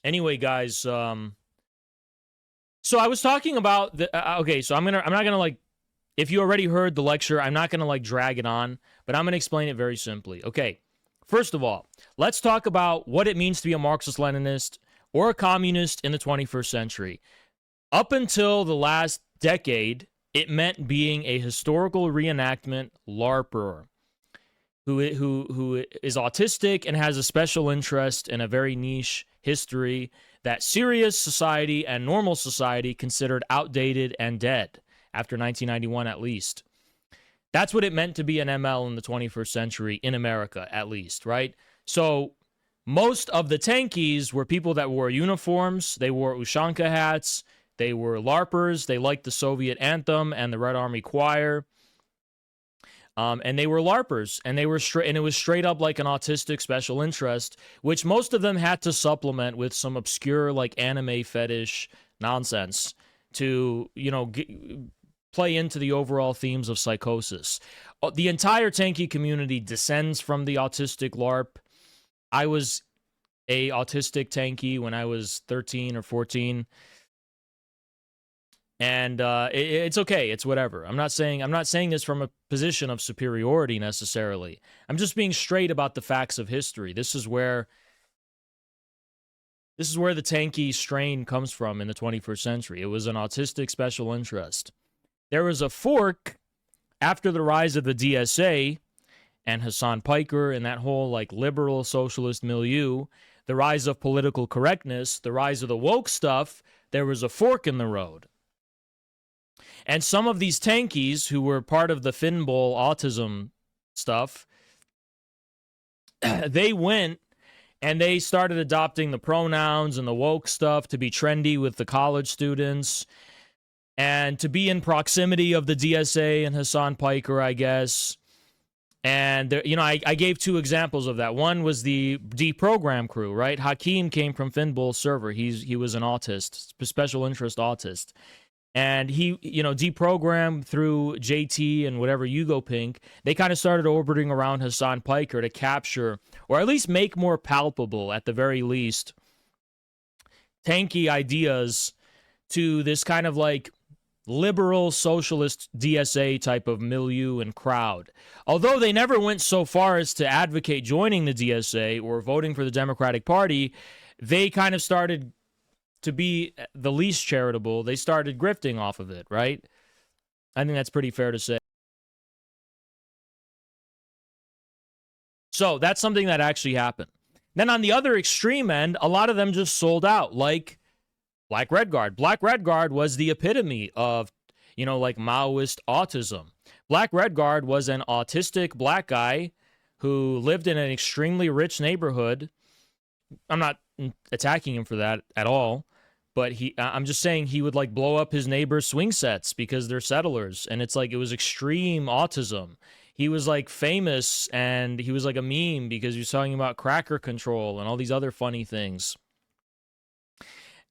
Anyway, guys, so I was talking about the okay, so I'm not gonna like if you already heard the lecture, I'm not gonna like drag it on, but I'm gonna explain it very simply. Okay, first of all, let's talk about what it means to be a Marxist-Leninist or a communist in the 21st century. Up until the last decade, it meant being a historical reenactment LARPer who is autistic and has a special interest in a very niche history that serious society and normal society considered outdated and dead after 1991 at least. That's what it meant to be an ML in the 21st century in America, at least, right? So most of the tankies were people that wore uniforms, they wore Ushanka hats, they were LARPers, they liked the Soviet anthem and the Red Army Choir. And they were LARPers, and they were and it was straight up like an autistic special interest, which most of them had to supplement with some obscure like anime fetish nonsense to play into the overall themes of psychosis. The entire tanky community descends from the autistic LARP. I was a autistic tanky when I was 13 or 14. And it's okay. It's whatever. I'm not saying this from a position of superiority necessarily. I'm just being straight about the facts of history. This is where the tanky strain comes from in the 21st century. It was an autistic special interest. There was a fork after the rise of the DSA and Hassan Piker and that whole like liberal socialist milieu, the rise of political correctness, the rise of the woke stuff. There was a fork in the road. And some of these tankies who were part of the Finbol autism stuff, they went and they started adopting the pronouns and the woke stuff to be trendy with the college students and to be in proximity of the DSA and Hassan Piker, I guess. And, I gave two examples of that. One was the deprogram crew, right? Hakeem came from Finbol's server. He was an autist, special interest autist. And he, deprogrammed through JT and whatever Yugo Pink, they kind of started orbiting around Hassan Piker to capture, or at least make more palpable, at the very least, tanky ideas to this kind of like liberal socialist DSA type of milieu and crowd. Although they never went so far as to advocate joining the DSA or voting for the Democratic Party, they kind of started to be the least charitable. They started grifting off of it, right? I think that's pretty fair to say. So that's something that actually happened. Then on the other extreme end, a lot of them just sold out, like Black Red Guard. Black Red Guard was the epitome of, like Maoist autism. Black Red Guard was an autistic black guy who lived in an extremely rich neighborhood. I'm not attacking him for that at all. But I'm just saying he would like blow up his neighbor's swing sets because they're settlers. And it's like, it was extreme autism. He was like famous and he was like a meme because he was talking about cracker control and all these other funny things.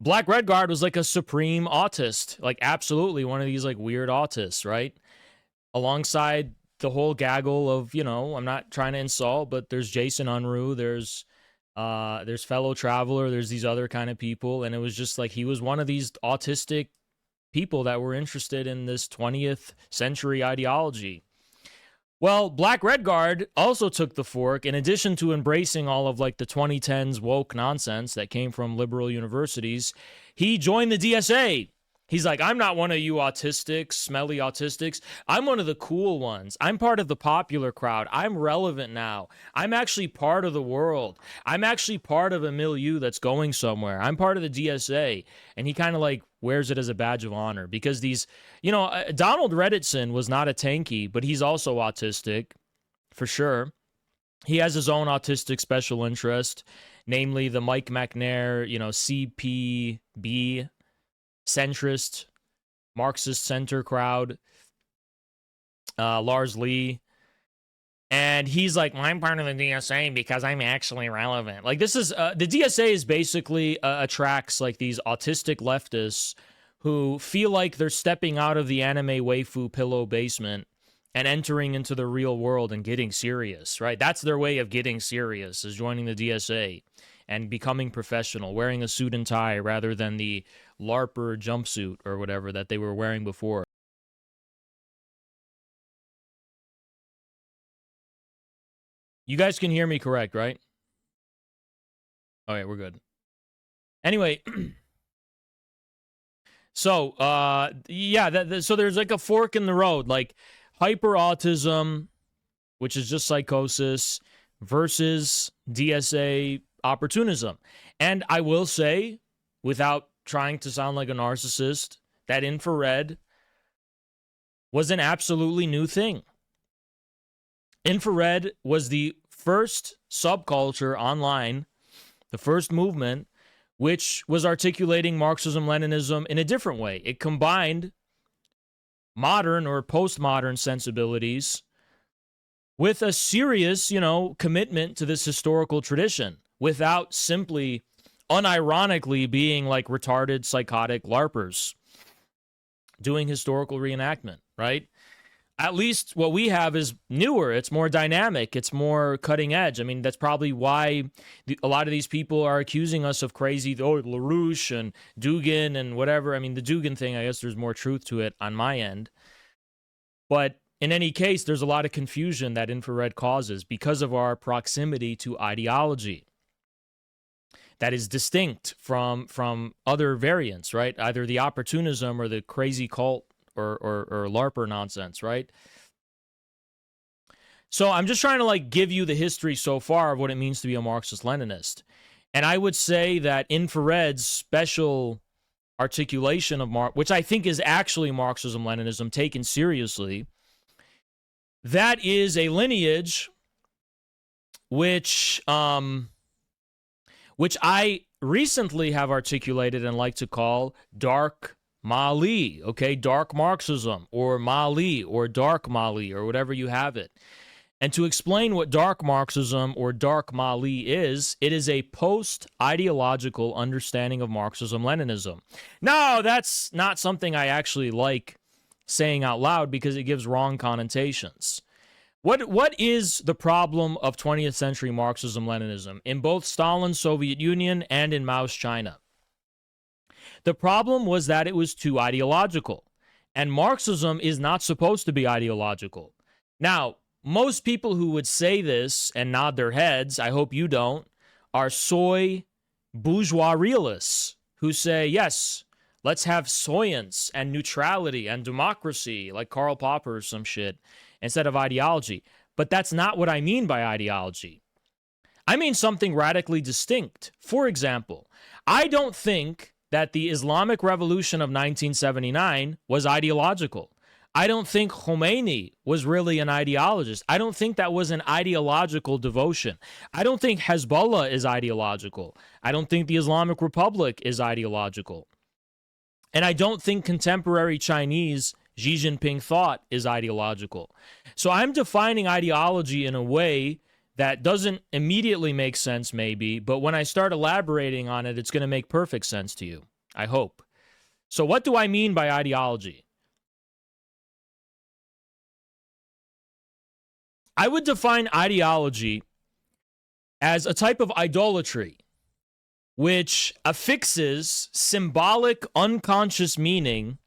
Black Red Guard was like a supreme autist, like absolutely one of these like weird autists, right? Alongside the whole gaggle of, I'm not trying to insult, but there's Jason Unruh, there's Fellow Traveler, there's these other kind of people, and it was just like he was one of these autistic people that were interested in this 20th century ideology. Well, Black Red Guard also took the fork, in addition to embracing all of like the 2010s woke nonsense that came from liberal universities. He joined the DSA. He's like, I'm not one of you autistics, smelly autistics. I'm one of the cool ones. I'm part of the popular crowd. I'm relevant now. I'm actually part of the world. I'm actually part of a milieu that's going somewhere. I'm part of the DSA. And he kind of like wears it as a badge of honor because these, Donald Redditson was not a tanky, but he's also autistic for sure. He has his own autistic special interest, namely the Mike McNair, CPB centrist, Marxist center crowd, Lars Lee. And he's like, well, I'm part of the DSA because I'm actually relevant. Like this is, the DSA is basically attracts like these autistic leftists who feel like they're stepping out of the anime waifu pillow basement and entering into the real world and getting serious, right? That's their way of getting serious, is joining the DSA. and becoming professional, wearing a suit and tie rather than the LARPer jumpsuit or whatever that they were wearing before. You guys can hear me correct, right? All right, we're good. Anyway, so yeah, so there's like a fork in the road, like hyperautism, which is just psychosis, versus DSA opportunism. And I will say, without trying to sound like a narcissist, that infrared was an absolutely new thing. Infrared was the first subculture online, the first movement, which was articulating Marxism-Leninism in a different way. It combined modern or postmodern sensibilities with a serious, commitment to this historical tradition without simply unironically being like retarded, psychotic LARPers doing historical reenactment, right? At least what we have is newer. It's more dynamic. It's more cutting edge. I mean, that's probably why a lot of these people are accusing us of crazy, LaRouche and Dugin and whatever. I mean, the Dugin thing, I guess there's more truth to it on my end. But in any case, there's a lot of confusion that infrared causes because of our proximity to ideology that is distinct from other variants, right? Either the opportunism or the crazy cult or LARPer nonsense, right? So I'm just trying to like give you the history so far of what it means to be a Marxist-Leninist. And I would say that infrared's special articulation of which I think is actually Marxism-Leninism taken seriously, that is a lineage which I recently have articulated and like to call Dark Mali, okay? Dark Marxism, or Mali, or Dark Mali, or whatever you have it. And to explain what Dark Marxism or Dark Mali is, it is a post-ideological understanding of Marxism-Leninism. No, that's not something I actually like saying out loud because it gives wrong connotations. What is the problem of 20th century Marxism-Leninism in both Stalin's Soviet Union and in Mao's China? The problem was that it was too ideological, and Marxism is not supposed to be ideological. Now, most people who would say this and nod their heads, I hope you don't, are soy bourgeois realists who say, yes, let's have science and neutrality and democracy, like Karl Popper or some shit, instead of ideology. But that's not what I mean by ideology. I mean something radically distinct. For example, I don't think that the Islamic Revolution of 1979 was ideological. I don't think Khomeini was really an ideologist. I don't think that was an ideological devotion. I don't think Hezbollah is ideological. I don't think the Islamic Republic is ideological. And I don't think contemporary Chinese Xi Jinping thought is ideological. So I'm defining ideology in a way that doesn't immediately make sense, maybe, but when I start elaborating on it, it's going to make perfect sense to you, I hope. So what do I mean by ideology? I would define ideology as a type of idolatry which affixes symbolic unconscious meaning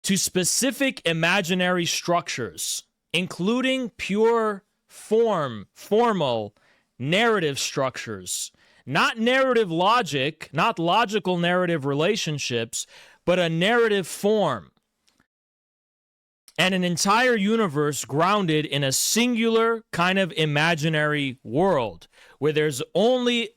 to specific imaginary structures, including pure formal narrative structures, not narrative logic, not logical narrative relationships, but a narrative form, and an entire universe grounded in a singular kind of imaginary world where there's only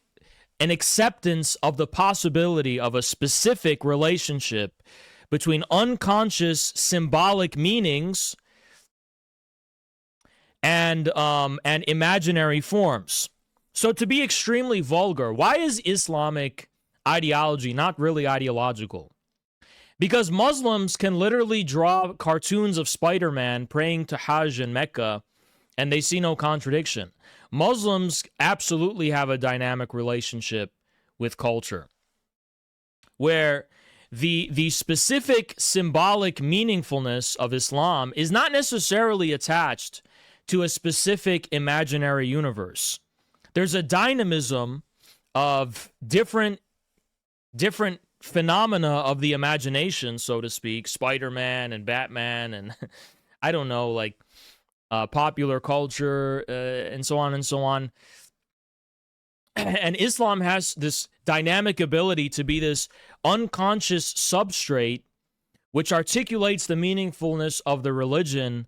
an acceptance of the possibility of a specific relationship between unconscious symbolic meanings and imaginary forms. So to be extremely vulgar, why is Islamic ideology not really ideological? Because Muslims can literally draw cartoons of Spider-Man praying to Hajj in Mecca, and they see no contradiction. Muslims absolutely have a dynamic relationship with culture, where the specific symbolic meaningfulness of Islam is not necessarily attached to a specific imaginary universe. There's a dynamism of different phenomena of the imagination, so to speak, Spider-Man and Batman and I don't know, like popular culture and so on and so on. And Islam has this dynamic ability to be this unconscious substrate which articulates the meaningfulness of the religion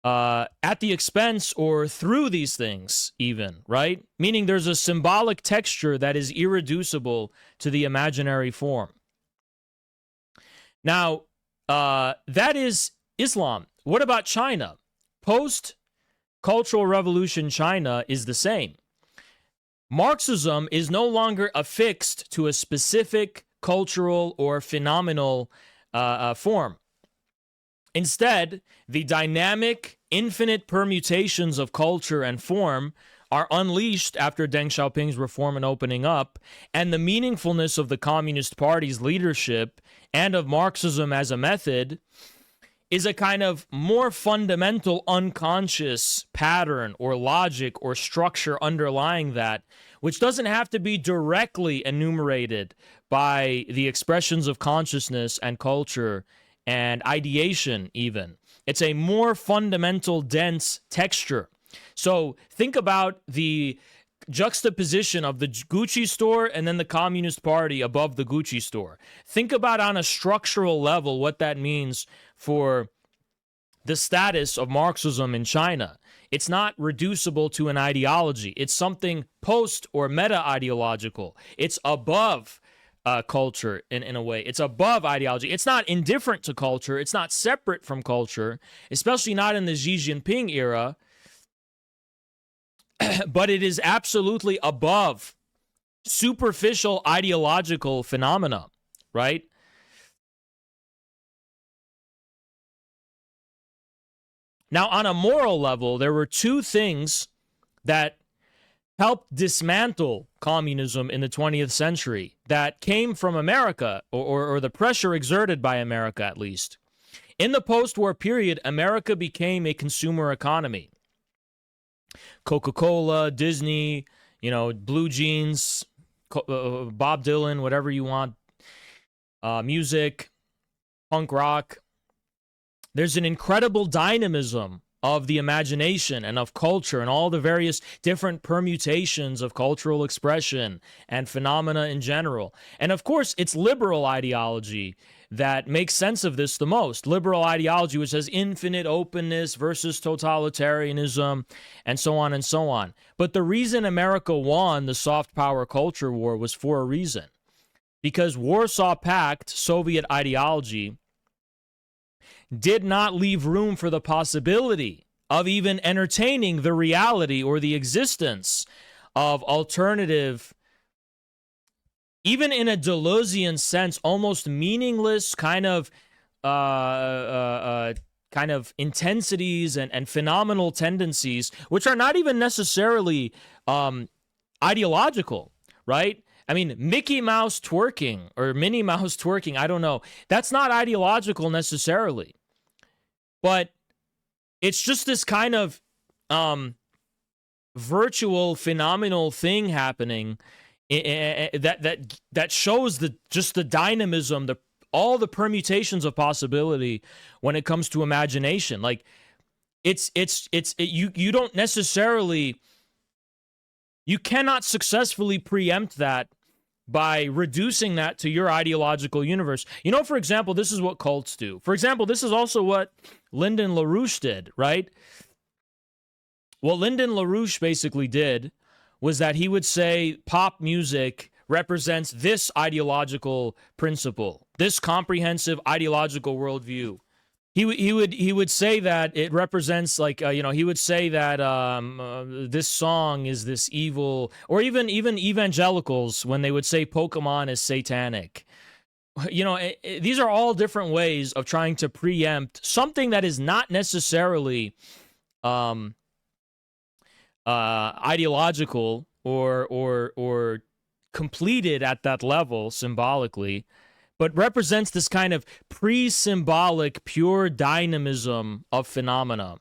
at the expense or through these things even, right? Meaning there's a symbolic texture that is irreducible to the imaginary form. Now, that is Islam. What about China? Post-cultural revolution China is the same. Marxism is no longer affixed to a specific cultural or phenomenal form. Instead, the dynamic, infinite permutations of culture and form are unleashed after Deng Xiaoping's reform and opening up, and the meaningfulness of the Communist Party's leadership and of Marxism as a method is a kind of more fundamental unconscious pattern or logic or structure underlying that, which doesn't have to be directly enumerated by the expressions of consciousness and culture and ideation even. It's a more fundamental, dense texture. So think about the juxtaposition of the Gucci store and then the Communist Party above the Gucci store. Think about on a structural level what that means for the status of Marxism in China. It's not reducible to an ideology. It's something post or meta-ideological. It's above culture in a way. It's above ideology. It's not indifferent to culture. It's not separate from culture, especially not in the Xi Jinping era. But it is absolutely above superficial ideological phenomena, right? Now, on a moral level, there were two things that helped dismantle communism in the 20th century that came from America, or the pressure exerted by America, at least. In the post-war period, America became a consumer economy. Coca-Cola, Disney, blue jeans, Bob Dylan, whatever you want, music, punk rock. There's an incredible dynamism of the imagination and of culture and all the various different permutations of cultural expression and phenomena in general. And of course, it's liberal ideology that makes sense of this the most. Liberal ideology, which has infinite openness versus totalitarianism and so on and so on. But the reason America won the soft power culture war was for a reason. Because Warsaw Pact, Soviet ideology, did not leave room for the possibility of even entertaining the reality or the existence of alternative, even in a Deleuzian sense, almost meaningless kind of intensities and phenomenal tendencies, which are not even necessarily ideological, right? I mean, Mickey Mouse twerking or Minnie Mouse twerking, I don't know. That's not ideological necessarily. But it's just this kind of virtual, phenomenal thing happening that shows just the dynamism, all the permutations of possibility when it comes to imagination. Like you don't necessarily, you cannot successfully preempt that by reducing that to your ideological universe. For example, this is what cults do. For example, this is also what Lyndon LaRouche did, right? What Lyndon LaRouche basically did was that he would say pop music represents this ideological principle, this comprehensive ideological worldview. He would say that it represents, like, he would say that this song is this evil, or even evangelicals, when they would say Pokemon is satanic. These are all different ways of trying to preempt something that is not necessarily ideological or completed at that level symbolically, but represents this kind of pre-symbolic, pure dynamism of phenomena.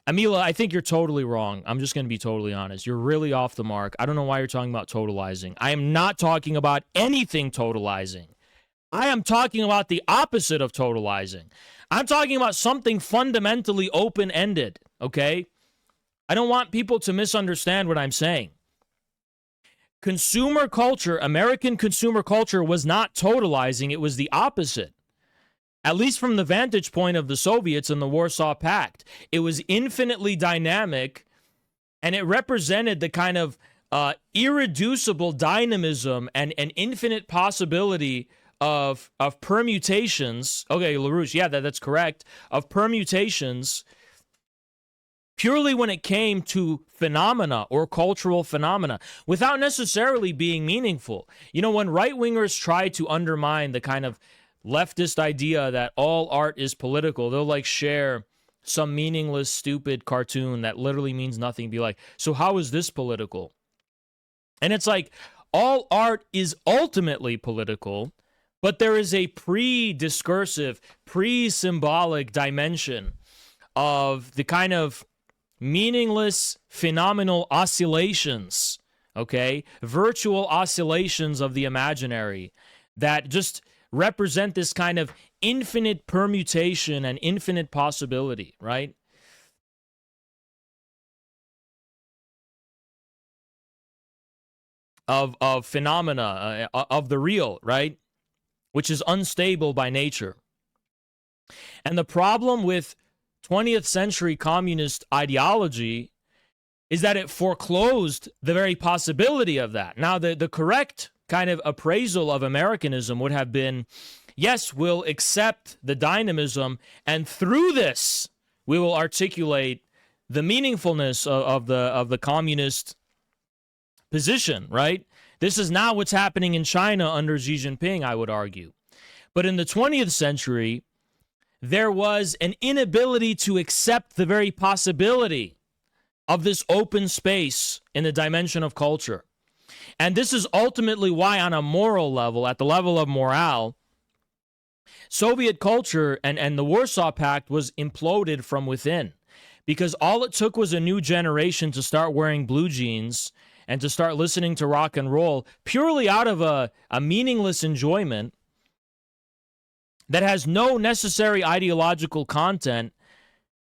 Amila, I think you're totally wrong. I'm just going to be totally honest. You're really off the mark. I don't know why you're talking about totalizing. I am not talking about anything totalizing. I am talking about the opposite of totalizing. I'm talking about something fundamentally open-ended, okay? I don't want people to misunderstand what I'm saying. Consumer culture, American consumer culture, was not totalizing. It was the opposite. At least from the vantage point of the Soviets and the Warsaw Pact. It was infinitely dynamic, and it represented the kind of irreducible dynamism and infinite possibility of permutations. Okay, LaRouche, yeah, that's correct. Of permutations purely when it came to phenomena or cultural phenomena without necessarily being meaningful. You know, when right-wingers try to undermine the kind of leftist idea that all art is political, they'll like share some meaningless, stupid cartoon that literally means nothing. Be like, so how is this political? And it's like, all art is ultimately political, but there is a pre-discursive, pre-symbolic dimension of the kind of meaningless phenomenal oscillations, okay? Virtual oscillations of the imaginary that just represent this kind of infinite permutation and infinite possibility, right? Of phenomena, of the real, right? Which is unstable by nature. And the problem with 20th century communist ideology is that it foreclosed the very possibility of that. Now, the correct kind of appraisal of Americanism would have been, yes, we'll accept the dynamism, and through this, we will articulate the meaningfulness of the communist position, right? This is not what's happening in China under Xi Jinping, I would argue. But in the 20th century, there was an inability to accept the very possibility of this open space in the dimension of culture. And this is ultimately why, on a moral level, at the level of morale, Soviet culture and the Warsaw Pact was imploded from within. Because all it took was a new generation to start wearing blue jeans and to start listening to rock and roll purely out of a meaningless enjoyment that has no necessary ideological content.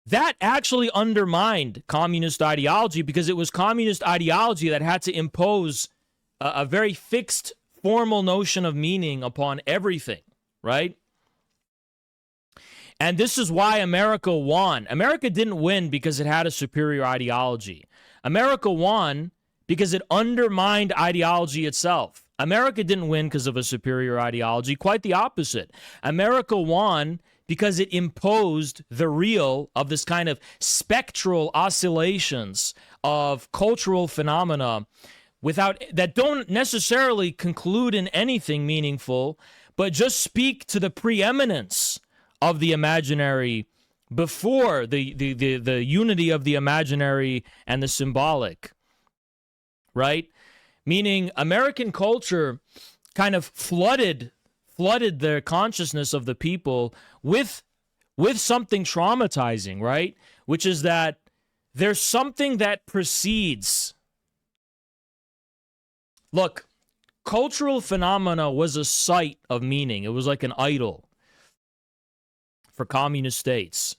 That actually undermined communist ideology, because it was communist ideology that had to impose a very fixed, formal notion of meaning upon everything, right? And this is why America won. America didn't win because it had a superior ideology. America won because it undermined ideology itself. America didn't win because of a superior ideology. Quite the opposite. America won because it imposed the real of this kind of spectral oscillations of cultural phenomena that don't necessarily conclude in anything meaningful, but just speak to the preeminence of the imaginary before the unity of the imaginary and the symbolic, right? Meaning American culture kind of flooded the consciousness of the people with something traumatizing, right? Which is that there's something that precedes. Look, cultural phenomena was a site of meaning. It was like an idol for communist states.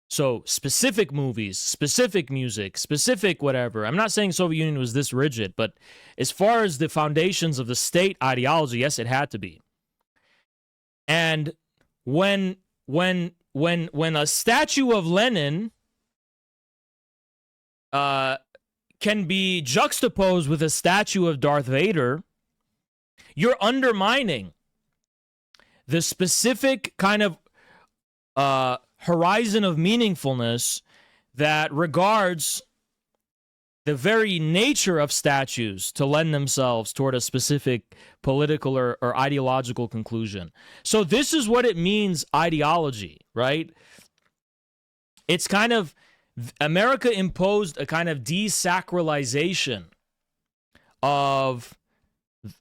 So specific movies, specific music, specific whatever. I'm not saying Soviet Union was this rigid, but as far as the foundations of the state ideology, yes, it had to be. And when a statue of Lenin can be juxtaposed with a statue of Darth Vader, you're undermining the specific kind of horizon of meaningfulness that regards the very nature of statues to lend themselves toward a specific political or ideological conclusion. So this is what it means, ideology, right? It's kind of, America imposed a kind of desacralization of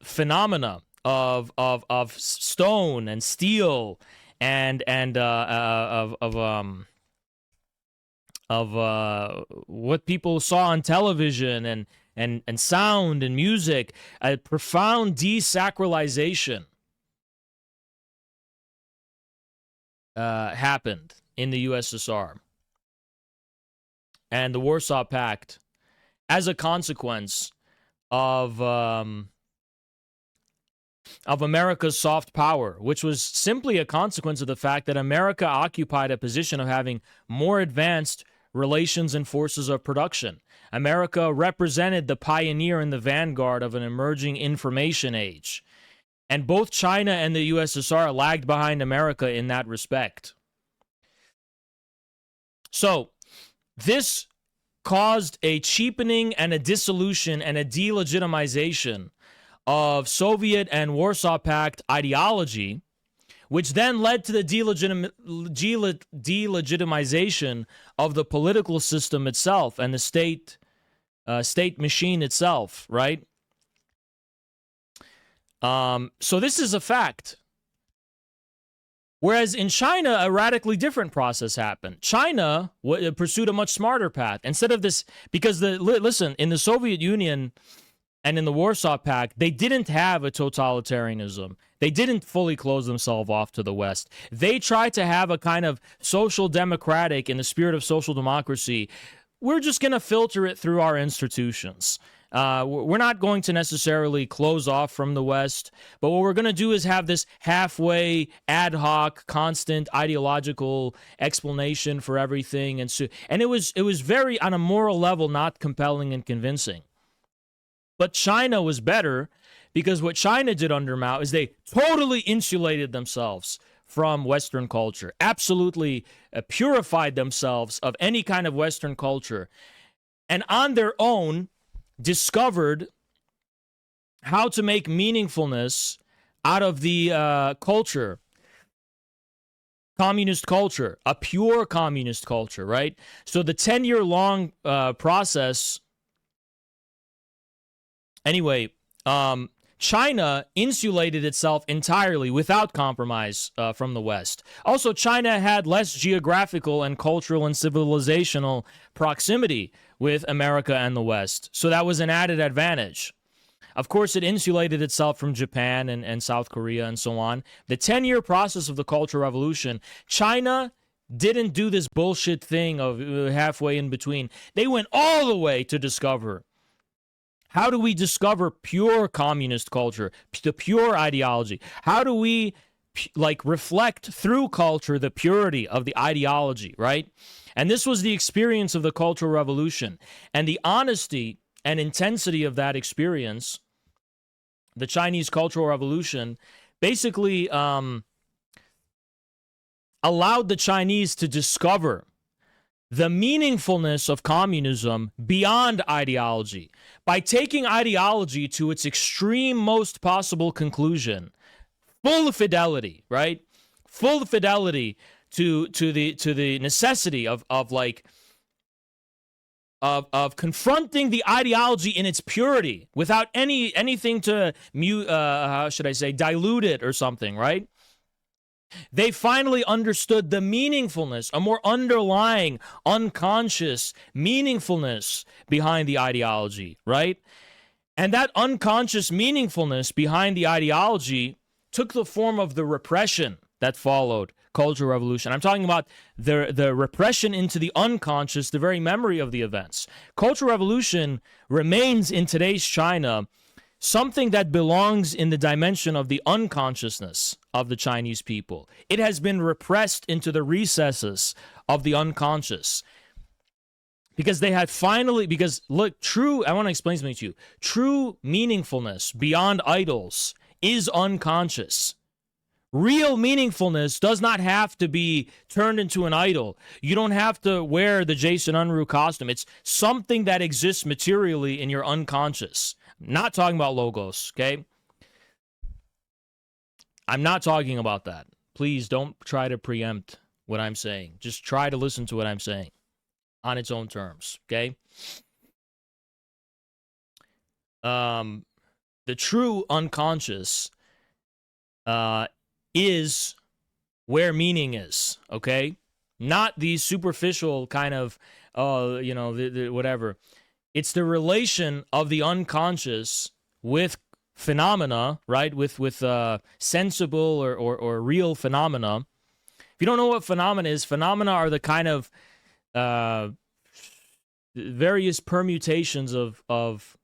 phenomena, of stone and steel and what people saw on television and sound and music, a profound desacralization happened in the USSR and the Warsaw Pact as a consequence of America's soft power, which was simply a consequence of the fact that America occupied a position of having more advanced relations and forces of production. America represented the pioneer and the vanguard of an emerging information age. And both China and the USSR lagged behind America in that respect. So, this caused a cheapening and a dissolution and a delegitimization of Soviet and Warsaw Pact ideology, which then led to the delegitimization of the political system itself and the state machine itself, right? So this is a fact. Whereas in China, a radically different process happened. China pursued a much smarter path. Instead of this, because listen, in the Soviet Union and in the Warsaw Pact, they didn't have a totalitarianism. They didn't fully close themselves off to the West. They tried to have a kind of social democratic, in the spirit of social democracy. We're just going to filter it through our institutions. We're not going to necessarily close off from the West, but what we're going to do is have this halfway, ad hoc, constant ideological explanation for everything, and it was very, on a moral level, not compelling and convincing. But China was better, because what China did under Mao is they totally insulated themselves from Western culture, absolutely purified themselves of any kind of Western culture, and on their own discovered how to make meaningfulness out of the culture, communist culture, a pure communist culture, right? So the 10-year-long process, anyway, China insulated itself entirely without compromise from the West. Also, China had less geographical and cultural and civilizational proximity with America and the West. So that was an added advantage. Of course, it insulated itself from Japan and South Korea and so on. The 10-year process of the Cultural Revolution, China didn't do this bullshit thing of halfway in between. They went all the way to discover. How do we discover pure communist culture, the pure ideology? How do we reflect through culture the purity of the ideology, right? And this was the experience of the Cultural Revolution. And the honesty and intensity of that experience, the Chinese Cultural Revolution, basically allowed the Chinese to discover the meaningfulness of communism beyond ideology. By taking ideology to its extreme most possible conclusion, full fidelity, right? Full fidelity to the necessity of confronting the ideology in its purity without anything to dilute it or something, right? They finally understood the meaningfulness, a more underlying, unconscious meaningfulness behind the ideology, right? And that unconscious meaningfulness behind the ideology took the form of the repression that followed Cultural Revolution. I'm talking about the repression into the unconscious, the very memory of the events. Cultural Revolution remains in today's China something that belongs in the dimension of the unconsciousness of the Chinese people. It has been repressed into the recesses of the unconscious. Because they had finally, look, I want to explain something to you. True meaningfulness beyond idols is unconscious. Real meaningfulness does not have to be turned into an idol. You don't have to wear the Jason Unruh costume. It's something that exists materially in your unconscious. Not talking about logos, okay? I'm not talking about that. Please don't try to preempt what I'm saying. Just try to listen to what I'm saying on its own terms, okay? The true unconscious is where meaning is, okay? Not these superficial kind of whatever. It's the relation of the unconscious with phenomena, right? With sensible or real phenomena. If you don't know what phenomena are the kind of various permutations of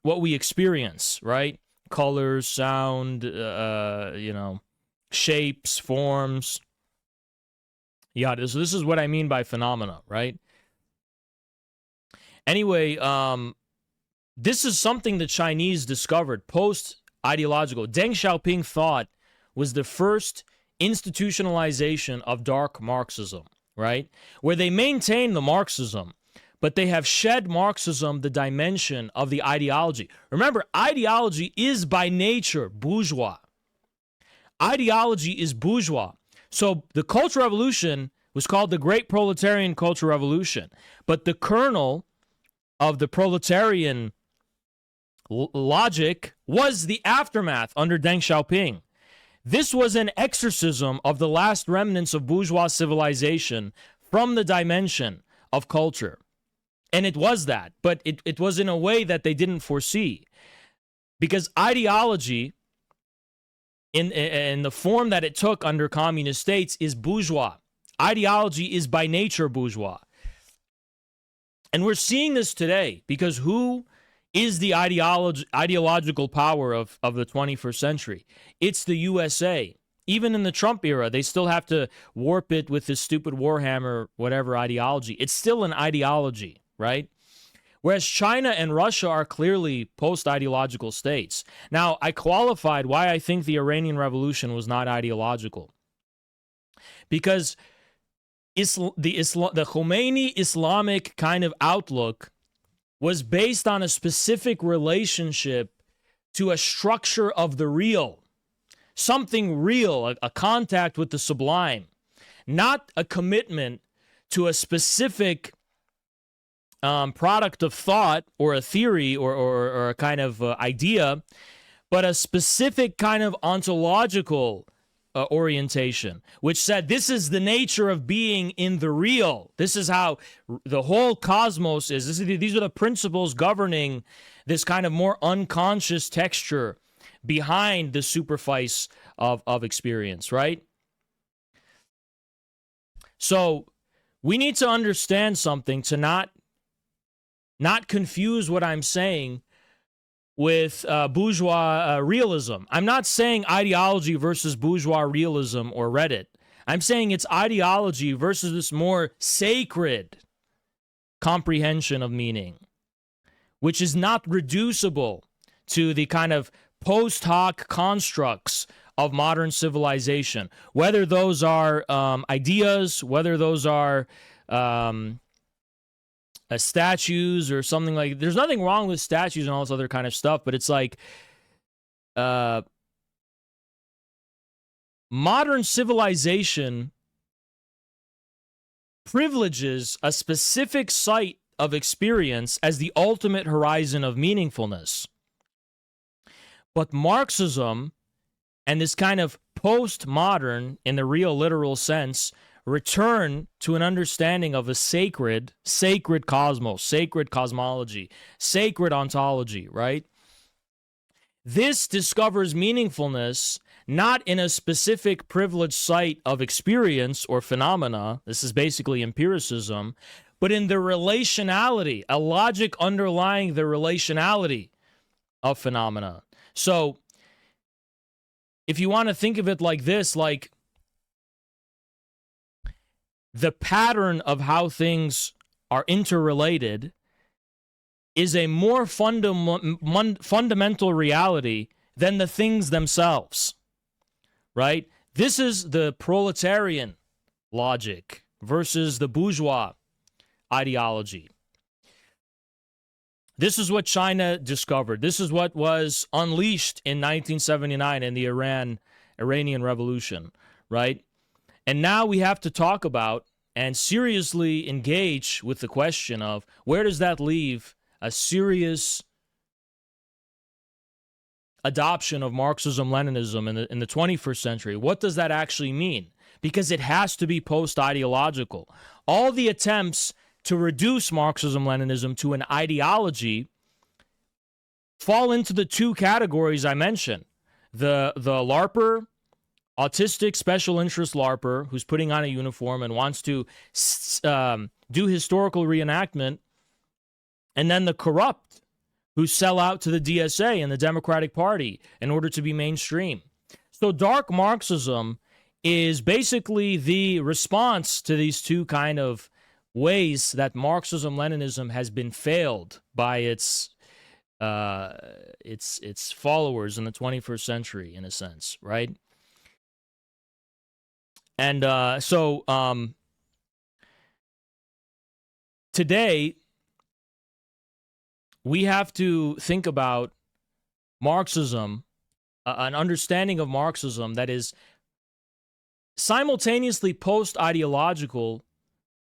what we experience, right? Colors, sound, shapes, forms. Yeah, so this is what I mean by phenomena, right? Anyway, this is something the Chinese discovered post-ideological. Deng Xiaoping thought was the first institutionalization of dark Marxism, right? Where they maintain the Marxism, but they have shed Marxism the dimension of the ideology. Remember, ideology is by nature bourgeois. Ideology is bourgeois. So the Cultural Revolution was called the Great Proletarian Cultural Revolution, but the kernel of the proletarian logic was the aftermath under Deng Xiaoping. This was an exorcism of the last remnants of bourgeois civilization from the dimension of culture. And it was that, but it was in a way that they didn't foresee. Because ideology, in the form that it took under communist states, is bourgeois. Ideology is by nature bourgeois. And we're seeing this today because who is the ideological power of the 21st century? It's the USA. Even in the Trump era, they still have to warp it with this stupid Warhammer, whatever ideology. It's still an ideology, right? Whereas China and Russia are clearly post-ideological states. Now, I qualified why I think the Iranian Revolution was not ideological. Because the Khomeini Islamic kind of outlook was based on a specific relationship to a structure of the real, something real, a contact with the sublime, not a commitment to a specific product of thought or a theory or a kind of idea, but a specific kind of ontological orientation, which said this is the nature of being in the real. This is how the whole cosmos is. These are the principles governing this kind of more unconscious texture behind the superfice of experience, right? So we need to understand something to not confuse what I'm saying with bourgeois realism. I'm not saying ideology versus bourgeois realism or Reddit. I'm saying it's ideology versus this more sacred comprehension of meaning, which is not reducible to the kind of post hoc constructs of modern civilization, whether those are ideas, whether those are statues or something like. There's nothing wrong with statues and all this other kind of stuff, but it's like modern civilization privileges a specific site of experience as the ultimate horizon of meaningfulness. But Marxism and this kind of postmodern, in the real literal sense, return to an understanding of a sacred cosmos, sacred cosmology, sacred ontology, right? This discovers meaningfulness not in a specific privileged site of experience or phenomena. This is basically empiricism, but in the relationality, a logic underlying the relationality of phenomena. So if you want to think of it like this, like the pattern of how things are interrelated is a more fundamental reality than the things themselves, right? This is the proletarian logic versus the bourgeois ideology. This is what China discovered. This is what was unleashed in 1979 in the Iranian Revolution, right? And now we have to talk about and seriously engage with the question of where does that leave a serious adoption of Marxism-Leninism in the 21st century? What does that actually mean? because it has to be post-ideological. All the attempts to reduce Marxism-Leninism to an ideology fall into the two categories I mentioned. The LARPer, autistic special interest LARPer, who's putting on a uniform and wants to do historical reenactment, and then the corrupt who sell out to the DSA and the Democratic Party in order to be mainstream. So dark Marxism is basically the response to these two kind of ways that Marxism-Leninism has been failed by its followers in the 21st century, in a sense, right? And today, we have to think about Marxism, an understanding of Marxism that is simultaneously post-ideological,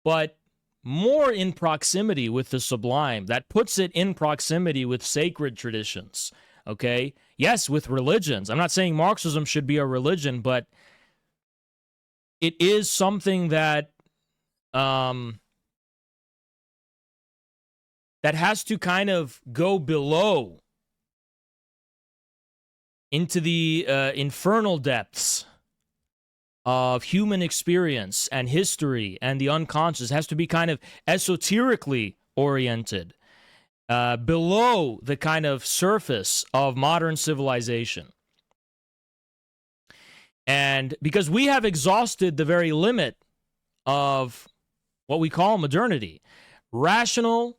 but more in proximity with the sublime, that puts it in proximity with sacred traditions, okay? Yes, with religions. I'm not saying Marxism should be a religion, but it is something that that has to kind of go below into the infernal depths of human experience and history and the unconscious. It has to be kind of esoterically oriented, below the kind of surface of modern civilization. And because we have exhausted the very limit of what we call modernity, rational,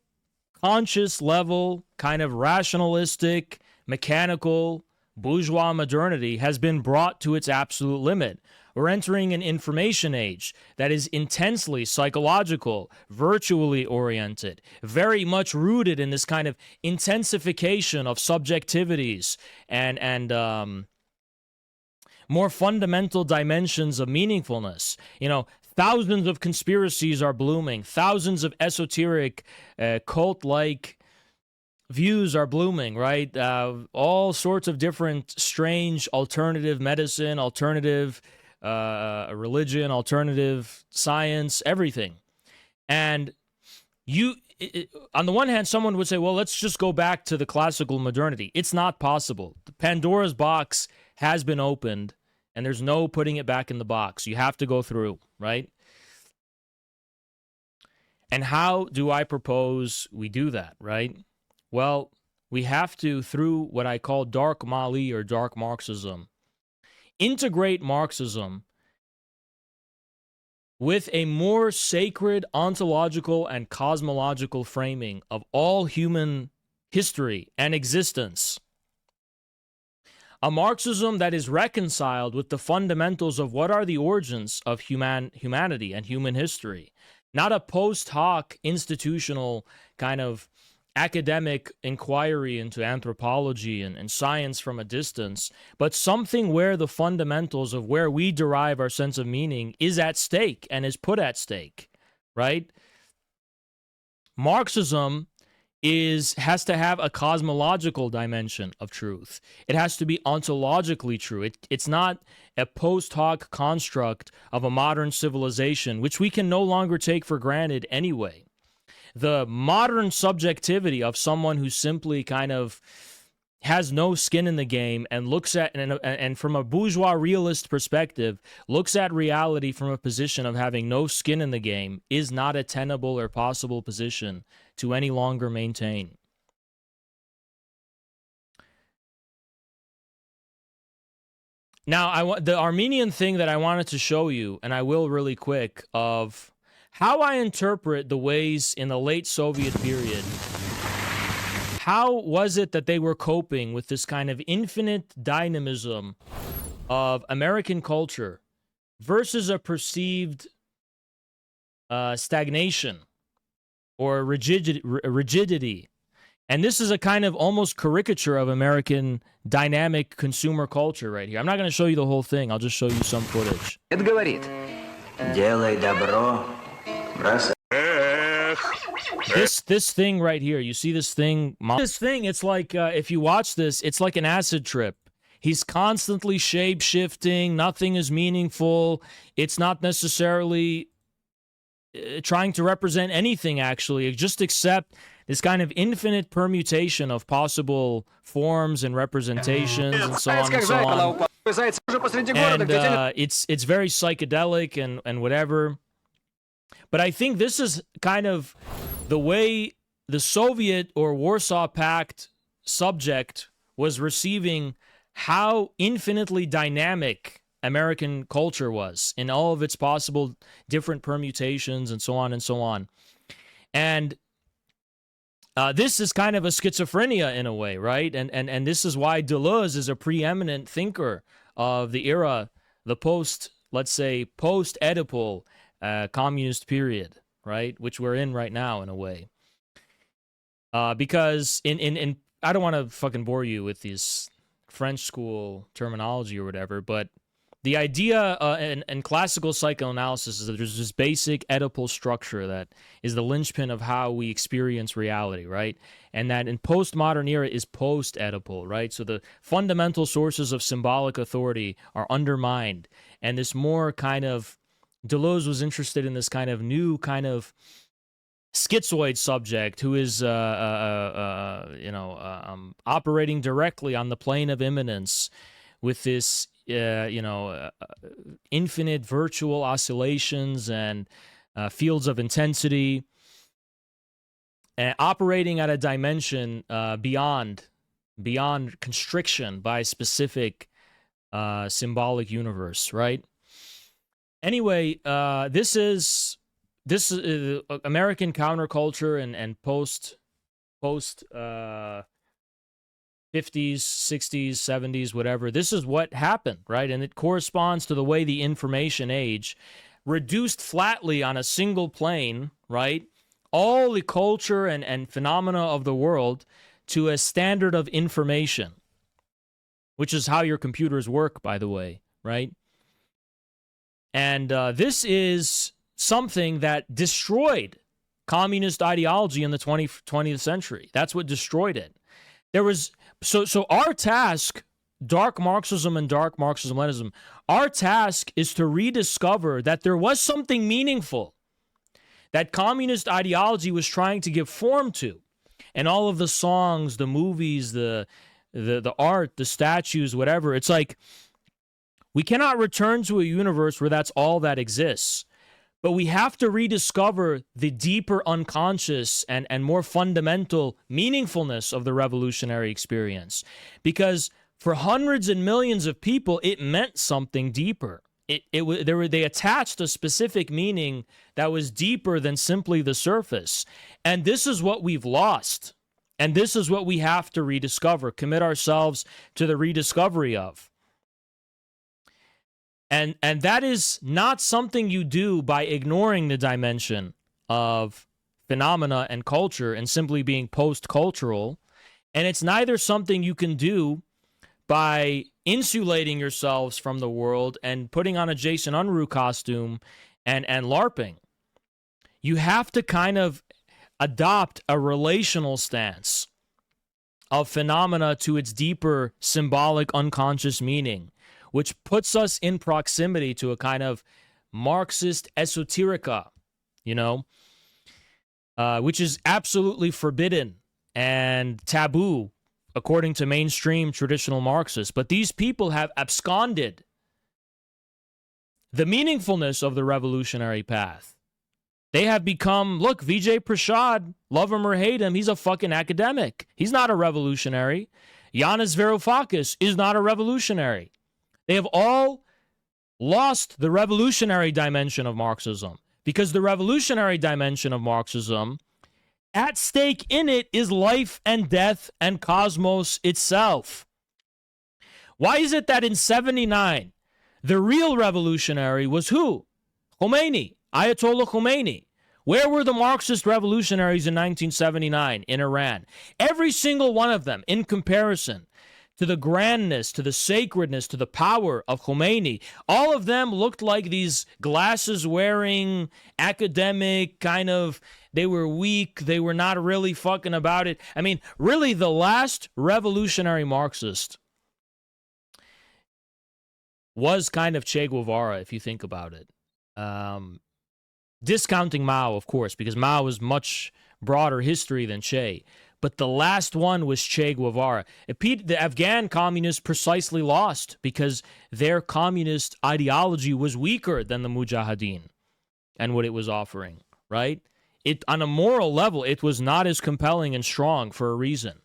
conscious level, kind of rationalistic, mechanical, bourgeois modernity has been brought to its absolute limit. We're entering an information age that is intensely psychological, virtually oriented, very much rooted in this kind of intensification of subjectivities and more fundamental dimensions of meaningfulness. You know, thousands of conspiracies are blooming. Thousands of esoteric, cult-like views are blooming, right? All sorts of different strange alternative medicine, alternative religion, alternative science, everything. And on the one hand, someone would say, well, let's just go back to the classical modernity. It's not possible. The Pandora's box has been opened, and there's no putting it back in the box. You have to go through, right? And how do I propose we do that, right? Well, we have to, through what I call dark Mali or dark Marxism, integrate Marxism with a more sacred ontological and cosmological framing of all human history and existence. A Marxism that is reconciled with the fundamentals of what are the origins of humanity and human history. Not a post hoc institutional kind of academic inquiry into anthropology and science from a distance, but something where the fundamentals of where we derive our sense of meaning is at stake and is put at stake, right? Marxism has to have a cosmological dimension of truth. It has to be ontologically true. It's not a post hoc construct of a modern civilization, which we can no longer take for granted anyway. The modern subjectivity of someone who simply kind of has no skin in the game and looks at, and from a bourgeois realist perspective, looks at reality from a position of having no skin in the game is not a tenable or possible position to any longer maintain. Now, the Armenian thing that I wanted to show you, and I will really quick, of how I interpret the ways in the late Soviet period. How was it that they were coping with this kind of infinite dynamism of American culture versus a perceived stagnation or rigidity? And this is a kind of almost caricature of American dynamic consumer culture right here. I'm not going to show you the whole thing. I'll just show you some footage. Это говорит, делай добро, бросай. This thing right here, you see this thing? This thing, it's like, if you watch this, it's like an acid trip. He's constantly shape-shifting. Nothing is meaningful. It's not necessarily trying to represent anything, actually. Just accept this kind of infinite permutation of possible forms and representations and so on and so on. And it's very psychedelic and whatever. But I think this is kind of the way the Soviet or Warsaw Pact subject was receiving how infinitely dynamic American culture was in all of its possible different permutations and so on and so on. And this is kind of a schizophrenia in a way, right? And this is why Deleuze is a preeminent thinker of the era, the let's say, post-Oedipal communist period, right? Which we're in right now in a way. Because in I don't want to fucking bore you with these French school terminology or whatever, but the idea in classical psychoanalysis is that there's this basic Oedipal structure that is the linchpin of how we experience reality, right? And that in postmodern era is post-Oedipal, right? So the fundamental sources of symbolic authority are undermined. And this more kind of, Deleuze was interested in this kind of new kind of schizoid subject who is, operating directly on the plane of immanence with this, infinite virtual oscillations and fields of intensity, and operating at a dimension beyond constriction by a specific symbolic universe, right? Anyway, this is American counterculture and post 50s, 60s, 70s, whatever. This is what happened, right? And it corresponds to the way the information age reduced flatly on a single plane, right? All the culture and phenomena of the world to a standard of information, which is how your computers work, by the way, right? And this is something that destroyed communist ideology in the 20th century. That's what destroyed it. There was so our task, Dark Marxism and Dark Marxism-Leninism, our task is to rediscover that there was something meaningful that communist ideology was trying to give form to. And all of the songs, the movies, the art, the statues, whatever, it's like we cannot return to a universe where that's all that exists. But we have to rediscover the deeper unconscious and more fundamental meaningfulness of the revolutionary experience. Because for hundreds and millions of people, it meant something deeper. They attached a specific meaning that was deeper than simply the surface. And this is what we've lost. And this is what we have to rediscover, commit ourselves to the rediscovery of. And that is not something you do by ignoring the dimension of phenomena and culture and simply being post-cultural. And it's neither something you can do by insulating yourselves from the world and putting on a Jason Unruh costume and LARPing. You have to kind of adopt a relational stance of phenomena to its deeper symbolic unconscious meaning, which puts us in proximity to a kind of Marxist esoterica, which is absolutely forbidden and taboo according to mainstream traditional Marxists. But these people have absconded the meaningfulness of the revolutionary path. They have become, look, Vijay Prashad, love him or hate him, he's a fucking academic. He's not a revolutionary. Yanis Varoufakis is not a revolutionary. They have all lost the revolutionary dimension of Marxism, because the revolutionary dimension of Marxism, at stake in it is life and death and cosmos itself. Why is it that in 79, the real revolutionary was who? Khomeini, Ayatollah Khomeini. Where were the Marxist revolutionaries in 1979 in Iran? Every single one of them, in comparison to the grandness, to the sacredness, to the power of Khomeini, all of them looked like these glasses-wearing, academic, kind of, they were weak, they were not really fucking about it. I mean, really, the last revolutionary Marxist was kind of Che Guevara, if you think about it. Discounting Mao, of course, because Mao was much broader history than Che. But the last one was Che Guevara. The Afghan communists precisely lost because their communist ideology was weaker than the Mujahideen and what it was offering, right? On a moral level, it was not as compelling and strong for a reason.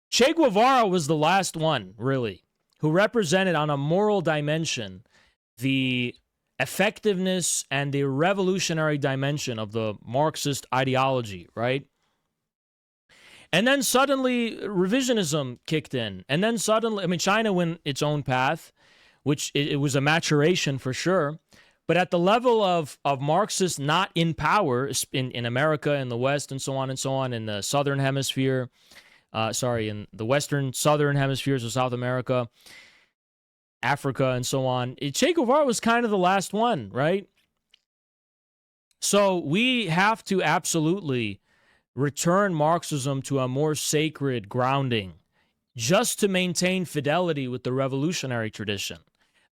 Che Guevara was the last one, really, who represented on a moral dimension the effectiveness and the revolutionary dimension of the Marxist ideology, right? And then suddenly revisionism kicked in. And then suddenly, China went its own path, which it was a maturation for sure. But at the level of Marxists not in power in America, in the West, and so on, in the Southern Hemisphere, in the Western Southern Hemispheres of South America, Africa, and so on, Che Guevara was kind of the last one, right? So we have to absolutely return Marxism to a more sacred grounding just to maintain fidelity with the revolutionary tradition.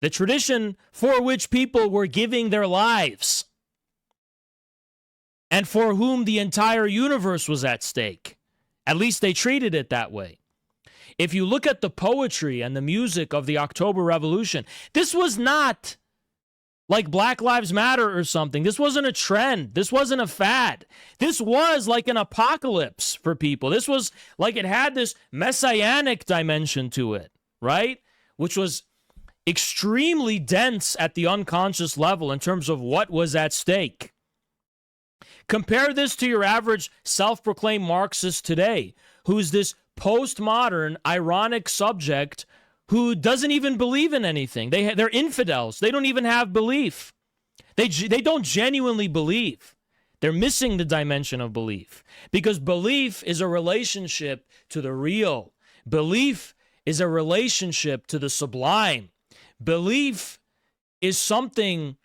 The tradition for which people were giving their lives and for whom the entire universe was at stake. At least they treated it that way. If you look at the poetry and the music of the October Revolution, this was not like Black Lives Matter or something. This wasn't a trend. This wasn't a fad. This was like an apocalypse for people. This was like it had this messianic dimension to it, right? Which was extremely dense at the unconscious level in terms of what was at stake. Compare this to your average self-proclaimed Marxist today, who's this postmodern, ironic subject who doesn't even believe in anything. They're infidels. They don't even have belief. They don't genuinely believe. They're missing the dimension of belief because belief is a relationship to the real. Belief is a relationship to the sublime. Belief is something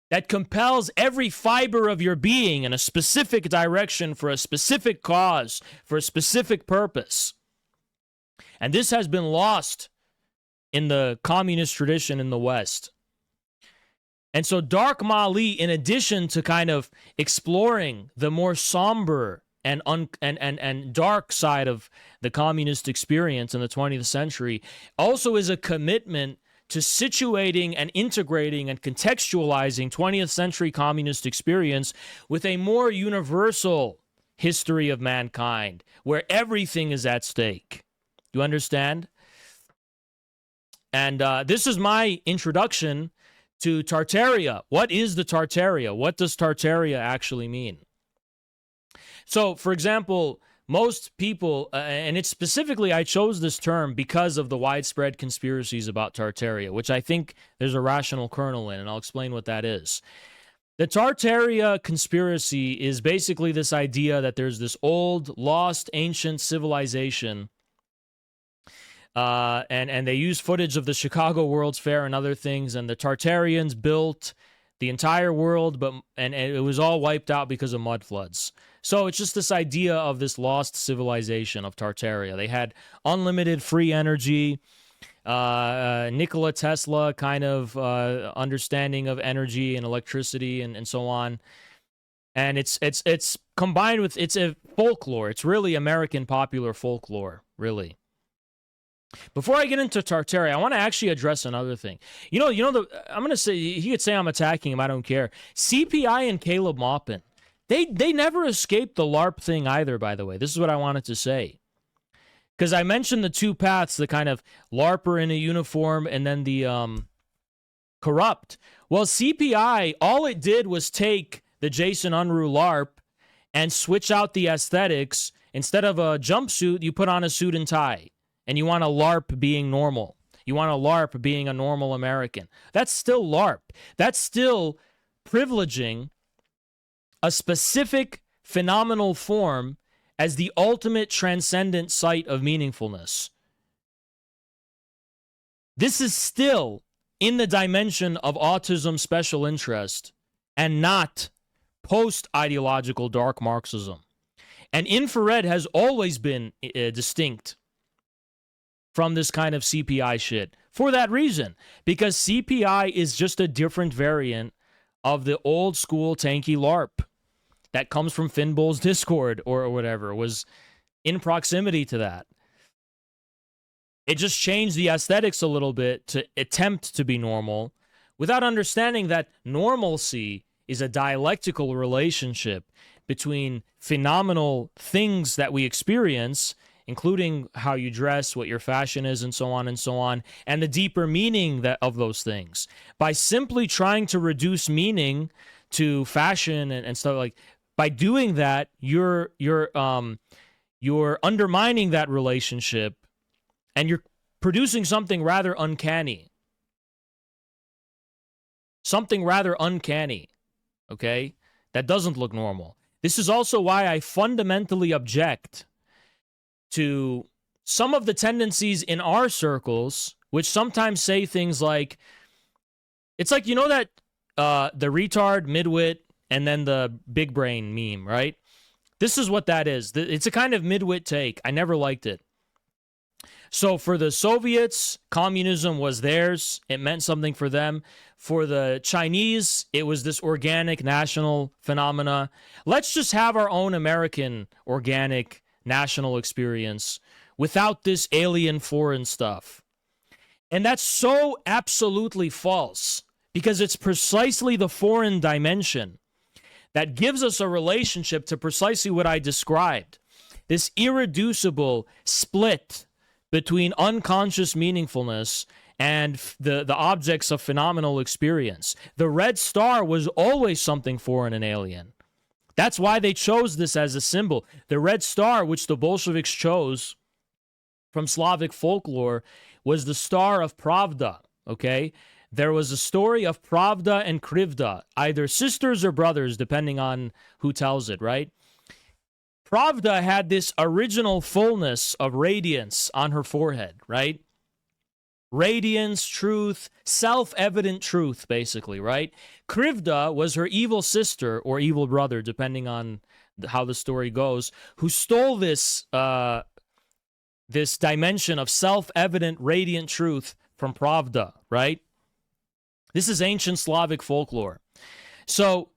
that compels every fiber of your being in a specific direction for a specific cause, for a specific purpose. And this has been lost in the communist tradition in the West. And so Dark Mali, in addition to kind of exploring the more somber and dark side of the communist experience in the 20th century, also is a commitment to situating and integrating and contextualizing 20th century communist experience with a more universal history of mankind, where everything is at stake. You understand? And this is my introduction to Tartaria. What is the Tartaria? What does Tartaria actually mean? So, for example, most people, and it's specifically, I chose this term because of the widespread conspiracies about Tartaria, which I think there's a rational kernel in, and I'll explain what that is. The Tartaria conspiracy is basically this idea that there's this old, lost, ancient civilization, and they use footage of the Chicago World's Fair and other things, and the Tartarians built the entire world, and it was all wiped out because of mud floods. So it's just this idea of this lost civilization of Tartaria. They had unlimited free energy, Nikola Tesla kind of understanding of energy and electricity and so on. And it's combined with, it's a folklore. It's really American popular folklore, really. Before I get into Tartaria, I want to actually address another thing. I'm going to say, he could say I'm attacking him, I don't care. CPI and Caleb Maupin, they never escaped the LARP thing either, by the way. This is what I wanted to say. Because I mentioned the two paths, the kind of LARPer in a uniform and then the corrupt. Well, CPI, all it did was take the Jason Unruh LARP and switch out the aesthetics. Instead of a jumpsuit, you put on a suit and tie. And you want a LARP being normal. You want a LARP being a normal American. That's still LARP. That's still privileging a specific phenomenal form as the ultimate transcendent site of meaningfulness. This is still in the dimension of autism special interest and not post-ideological dark Marxism. And infrared has always been distinct from this kind of CPI shit for that reason, because CPI is just a different variant of the old school tanky LARP that comes from Finbull's Discord or whatever, was in proximity to that. It just changed the aesthetics a little bit to attempt to be normal without understanding that normalcy is a dialectical relationship between phenomenal things that we experience, including how you dress, what your fashion is, and so on, and the deeper meaning of those things. By simply trying to reduce meaning to fashion and stuff like, by doing that, you're undermining that relationship, and you're producing something rather uncanny. Something rather uncanny, okay? That doesn't look normal. This is also why I fundamentally object to some of the tendencies in our circles, which sometimes say things like, it's like, you know that the retard, midwit, and then the big brain meme, right? This is what that is. It's a kind of midwit take. I never liked it. So for the Soviets, communism was theirs. It meant something for them. For the Chinese, it was this organic national phenomena. Let's just have our own American organic national experience without this alien foreign stuff. And that's so absolutely false, because it's precisely the foreign dimension that gives us a relationship to precisely what I described. This irreducible split between unconscious meaningfulness and the objects of phenomenal experience. The red star was always something foreign and alien. That's why they chose this as a symbol. The red star, which the Bolsheviks chose from Slavic folklore, was the star of Pravda, okay? There was a story of Pravda and Krivda, either sisters or brothers, depending on who tells it, right? Pravda had this original fullness of radiance on her forehead, right? Radiance, truth, self-evident truth, basically, right? Krivda was her evil sister or evil brother, depending on how the story goes, who stole this this dimension of self-evident, radiant truth from Pravda, right? This is ancient Slavic folklore. So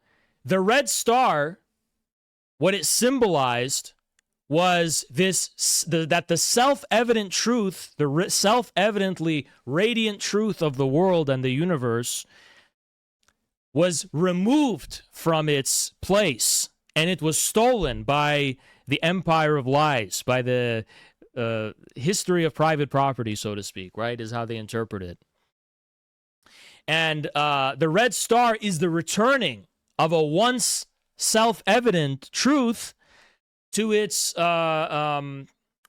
the red star, what it symbolized was that the self-evident truth, the self-evidently radiant truth of the world and the universe was removed from its place, and it was stolen by the empire of lies, by the history of private property, so to speak, right, is how they interpret it. And the red star is the returning of a once self-evident truth to its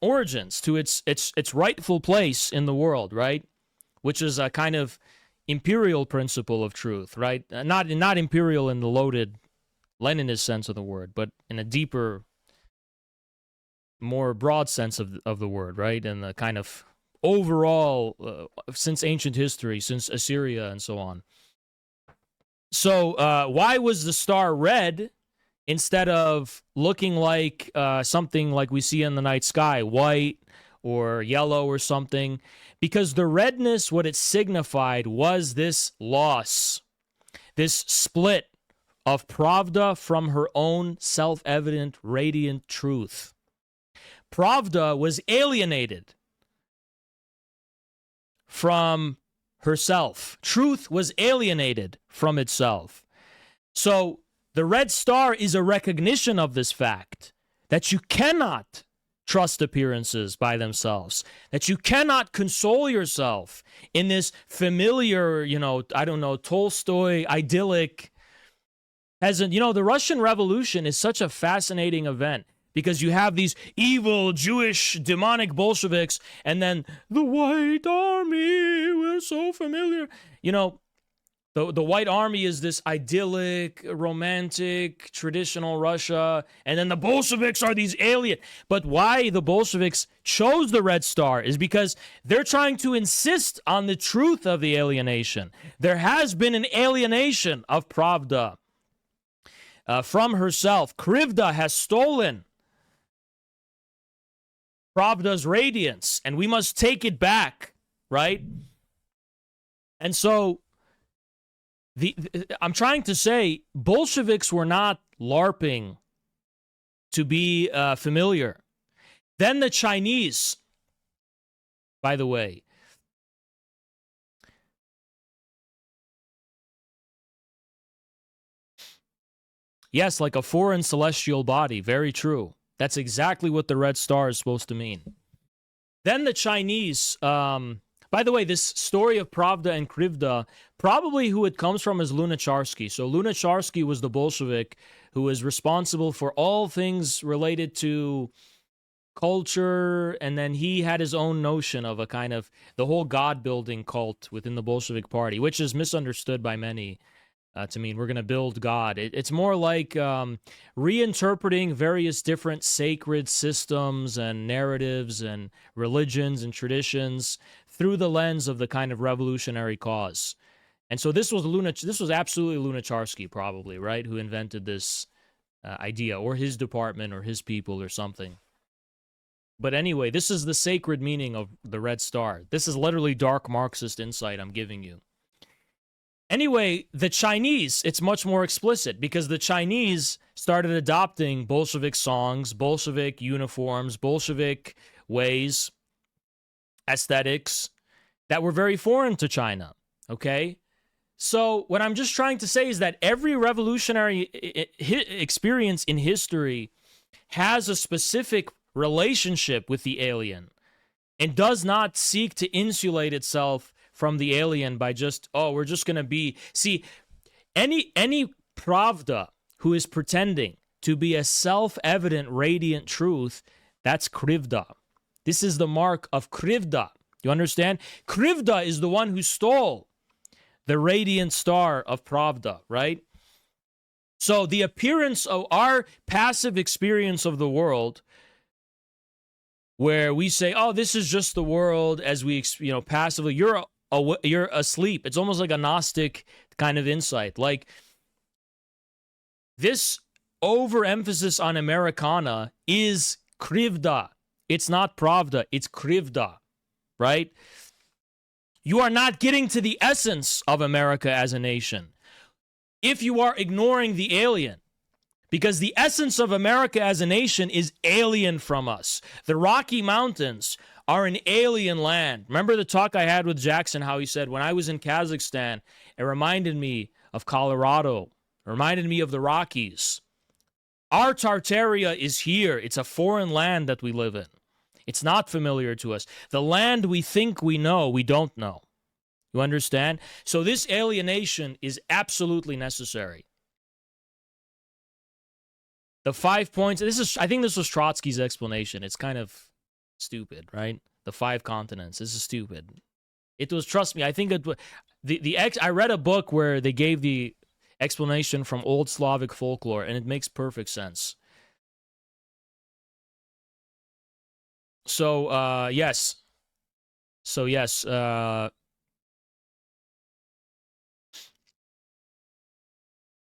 origins, to its rightful place in the world, right? Which is a kind of imperial principle of truth, right? Not imperial in the loaded Leninist sense of the word, but in a deeper, more broad sense of the word, right? And the kind of overall, since ancient history, since Assyria and so on. So why was the star red instead of looking like something like we see in the night sky, white or yellow or something? Because the redness, what it signified was this loss, this split of Pravda from her own self-evident, radiant truth. Pravda was alienated from herself. Truth was alienated from itself. So the red star is a recognition of this fact, that you cannot trust appearances by themselves, that you cannot console yourself in this familiar, Tolstoy idyllic. The Russian Revolution is such a fascinating event, because you have these evil Jewish demonic Bolsheviks, and then the White Army, we're so familiar. The White Army is this idyllic, romantic, traditional Russia, and then the Bolsheviks are these alien. But why the Bolsheviks chose the Red Star is because they're trying to insist on the truth of the alienation. There has been an alienation of Pravda from herself. Krivda has stolen Pravda's radiance, and we must take it back, right? And so I'm trying to say Bolsheviks were not LARPing to be familiar. Then the Chinese, by the way, yes, like a foreign celestial body. Very true. That's exactly what the red star is supposed to mean. Then the Chinese, by the way, this story of Pravda and Krivda, probably who it comes from is Lunacharsky. So Lunacharsky was the Bolshevik who was responsible for all things related to culture, and then he had his own notion of a kind of the whole god-building cult within the Bolshevik Party, which is misunderstood by many to mean we're going to build God. It's more like reinterpreting various different sacred systems and narratives and religions and traditions through the lens of the kind of revolutionary cause. And so this was absolutely Lunacharsky, probably, right, who invented this idea, or his department, or his people, or something. But anyway, this is the sacred meaning of the red star. This is literally dark Marxist insight I'm giving you. Anyway, the Chinese, it's much more explicit, because the Chinese started adopting Bolshevik songs, Bolshevik uniforms, Bolshevik ways, aesthetics that were very foreign to China, okay? So what I'm just trying to say is that every revolutionary experience in history has a specific relationship with the alien and does not seek to insulate itself from the alien by just, oh, we're just going to be... See, any Pravda who is pretending to be a self-evident, radiant truth, that's Krivda. This is the mark of Krivda. You understand? Krivda is the one who stole the radiant star of Pravda, right? So the appearance of our passive experience of the world, where we say, oh, this is just the world as we, passively, you're asleep. It's almost like a Gnostic kind of insight. Like, this overemphasis on Americana is Krivda. It's not Pravda, it's Krivda, right? You are not getting to the essence of America as a nation if you are ignoring the alien. Because the essence of America as a nation is alien from us. The Rocky Mountains are an alien land. Remember the talk I had with Jackson, how he said, when I was in Kazakhstan, it reminded me of Colorado. It reminded me of the Rockies. Our Tartaria is here. It's a foreign land that we live in. It's not familiar to us. The land we think we know, we don't know. You understand? So this alienation is absolutely necessary. The 5 points, I think this was Trotsky's explanation. It's kind of stupid, right? The 5 continents. This is stupid. It was, trust me, I think I read a book where they gave the explanation from old Slavic folklore, and it makes perfect sense. So, yes.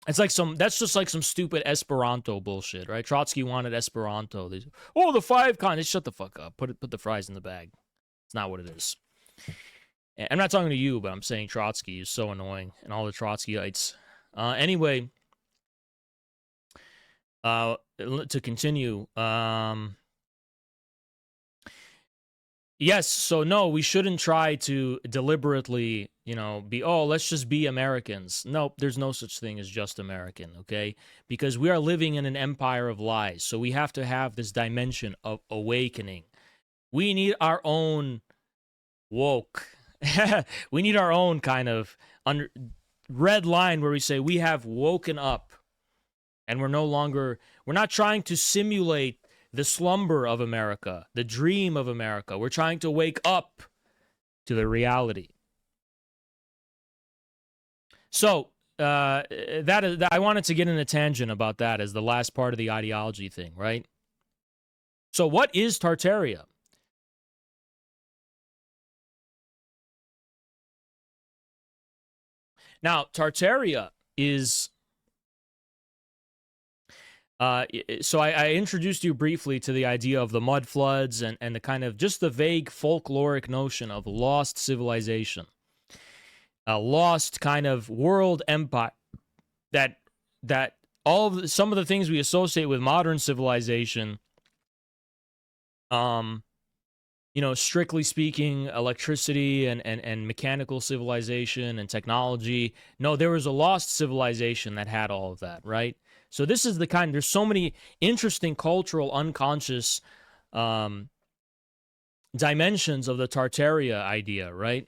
It's like that's just like some stupid Esperanto bullshit, right? Trotsky wanted Esperanto. The 5 continents. Shut the fuck up. Put the fries in the bag. It's not what it is. And I'm not talking to you, but I'm saying Trotsky is so annoying, and all the Trotskyites. Anyway, to continue. Yes, so no, we shouldn't try to deliberately, let's just be Americans. Nope, there's no such thing as just American, okay? Because we are living in an empire of lies, so we have to have this dimension of awakening. We need our own woke. We need our own kind of red line where we say we have woken up, and we're not trying to simulate the slumber of America, the dream of America. We're trying to wake up to the reality. So, I wanted to get in a tangent about that as the last part of the ideology thing, right? So what is Tartaria? Now, Tartaria is So I introduced you briefly to the idea of the mud floods and the kind of just the vague folkloric notion of lost civilization, a lost kind of world empire that some of the things we associate with modern civilization, strictly speaking, electricity and mechanical civilization and technology. No, there was a lost civilization that had all of that, right? So this is the kind, there's so many interesting cultural unconscious dimensions of the Tartaria idea, right?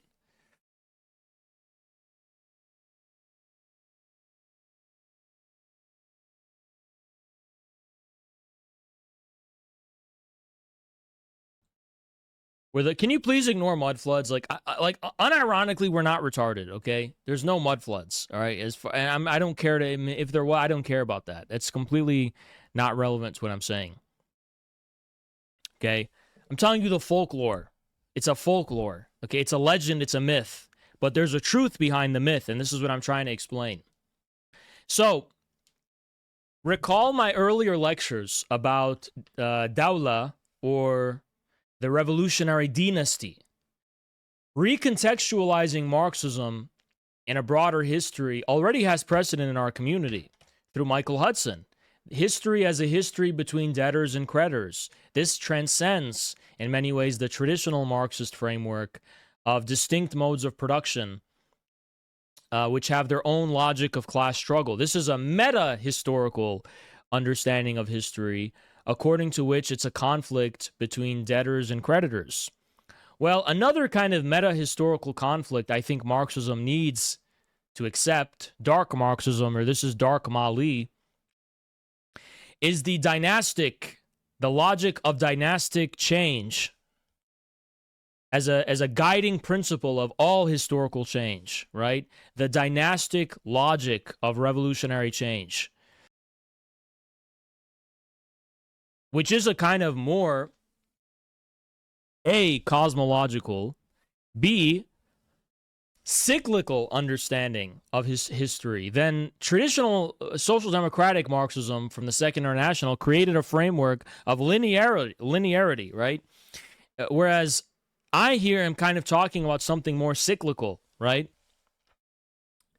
Can you please ignore mud floods? Unironically, we're not retarded. Okay, there's no mud floods. All right, I don't care if there were. I don't care about that. That's completely not relevant to what I'm saying. Okay, I'm telling you the folklore. It's a folklore. Okay, it's a legend. It's a myth. But there's a truth behind the myth, and this is what I'm trying to explain. So, recall my earlier lectures about Dawla, or the revolutionary dynasty. Recontextualizing Marxism in a broader history already has precedent in our community through Michael Hudson. History as a history between debtors and creditors. This transcends, in many ways, the traditional Marxist framework of distinct modes of production, which have their own logic of class struggle. This is a meta-historical understanding of history, according to which it's a conflict between debtors and creditors. Well, another kind of meta-historical conflict I think Marxism needs to accept, Dark Marxism, or this is Dark Mali, is the logic of dynastic change as a guiding principle of all historical change, right? The dynastic logic of revolutionary change, which is a kind of more A, cosmological, B, cyclical understanding of his history. Then traditional social democratic Marxism from the Second International created a framework of linearity, right? Whereas I here am kind of talking about something more cyclical, right?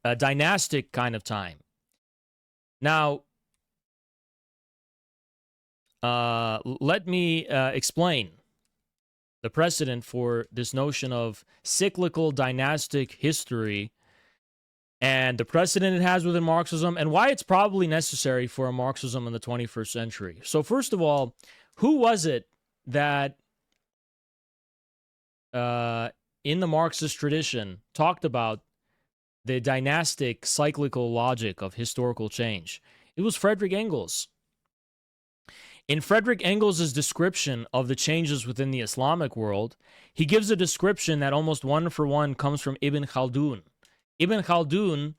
A dynastic kind of time. Now, let me explain the precedent for this notion of cyclical dynastic history and the precedent it has within Marxism and why it's probably necessary for a Marxism in the 21st century. So first of all, who was it that in the Marxist tradition talked about the dynastic cyclical logic of historical change? It was Friedrich Engels. In Friedrich Engels' description of the changes within the Islamic world, he gives a description that almost one for one comes from Ibn Khaldun. Ibn Khaldun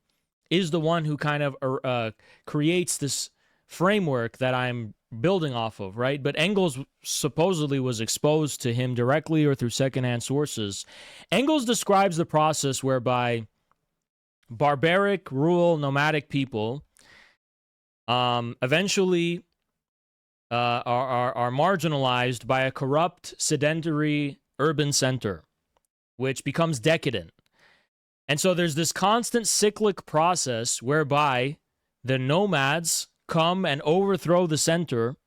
is the one who kind of creates this framework that I'm building off of, right? But Engels supposedly was exposed to him directly or through secondhand sources. Engels describes the process whereby barbaric, rural, nomadic people eventually are marginalized by a corrupt, sedentary urban center, which becomes decadent. And so there's this constant cyclic process whereby the nomads come and overthrow the center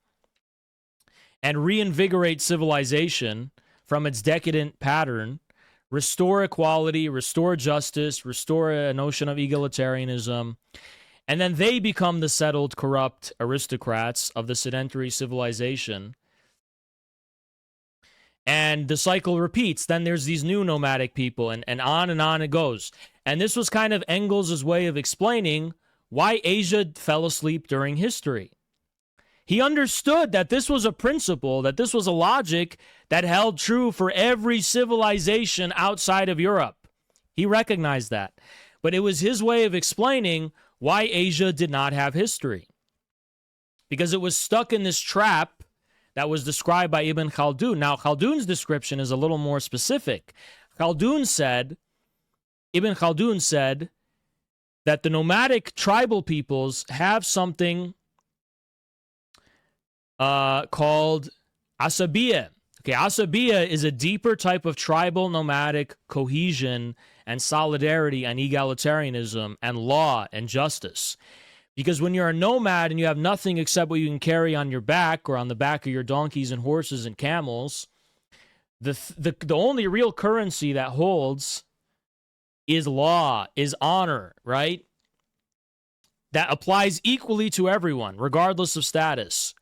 and reinvigorate civilization from its decadent pattern, restore equality, restore justice, restore a notion of egalitarianism. And then they become the settled, corrupt aristocrats of the sedentary civilization. And the cycle repeats. Then there's these new nomadic people, and on it goes. And this was kind of Engels' way of explaining why Asia fell asleep during history. He understood that this was a principle, that this was a logic that held true for every civilization outside of Europe. He recognized that. But it was his way of explaining why Asia did not have history. Because it was stuck in this trap that was described by Ibn Khaldun. Now, Khaldun's description is a little more specific. Ibn Khaldun said that the nomadic tribal peoples have something called asabiya. Okay, asabiya is a deeper type of tribal nomadic cohesion and solidarity and egalitarianism and law and justice. Because when you're a nomad and you have nothing except what you can carry on your back or on the back of your donkeys and horses and camels, the only real currency that holds is law, is honor, right? That applies equally to everyone, regardless of status.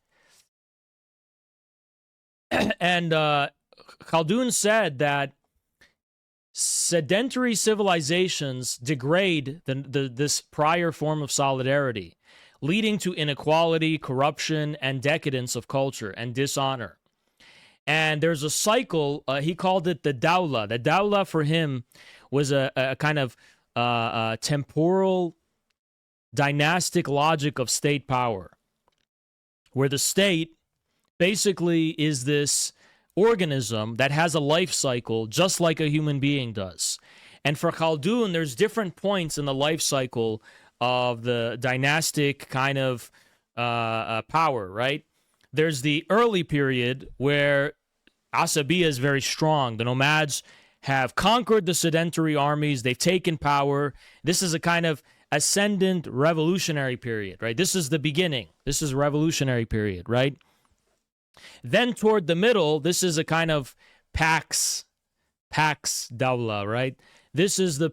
And Khaldun said that sedentary civilizations degrade this prior form of solidarity, leading to inequality, corruption, and decadence of culture and dishonor. And there's a cycle, he called it the dawla. The dawla for him was a kind of temporal dynastic logic of state power, where the state basically is this organism that has a life cycle just like a human being does. And for Khaldun, there's different points in the life cycle of the dynastic kind of power, right? There's the early period where Asabiya is very strong. The nomads have conquered the sedentary armies. They've taken power. This is a kind of ascendant revolutionary period, right? This is the beginning. This is a revolutionary period, right? Then toward the middle, this is a kind of Pax Dawla, right? This is the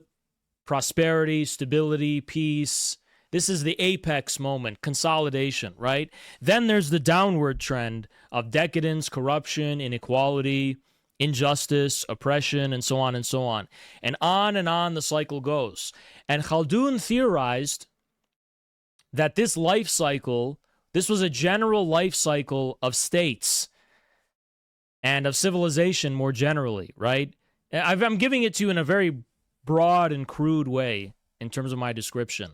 prosperity, stability, peace. This is the apex moment, consolidation, right? Then there's the downward trend of decadence, corruption, inequality, injustice, oppression, and so on and so on. And on the cycle goes. And Khaldun theorized that this life cycle, this was a general life cycle of states and of civilization more generally, right? I'm giving it to you in a very broad and crude way in terms of my description.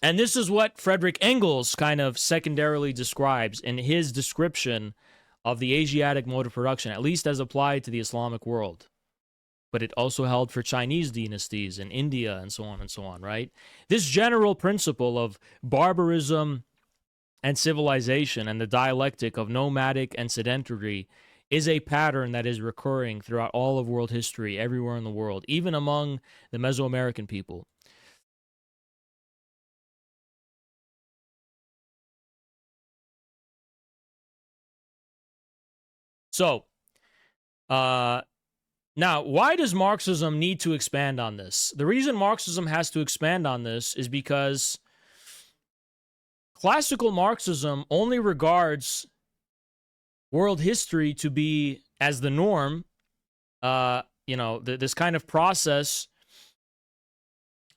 And this is what Friedrich Engels kind of secondarily describes in his description of the Asiatic mode of production, at least as applied to the Islamic world. But it also held for Chinese dynasties in India and so on, right? This general principle of barbarism and civilization and the dialectic of nomadic and sedentary is a pattern that is recurring throughout all of world history, everywhere in the world, even among the Mesoamerican people. So, now, why does Marxism need to expand on this? The reason Marxism has to expand on this is because classical Marxism only regards world history to be as the norm, this kind of process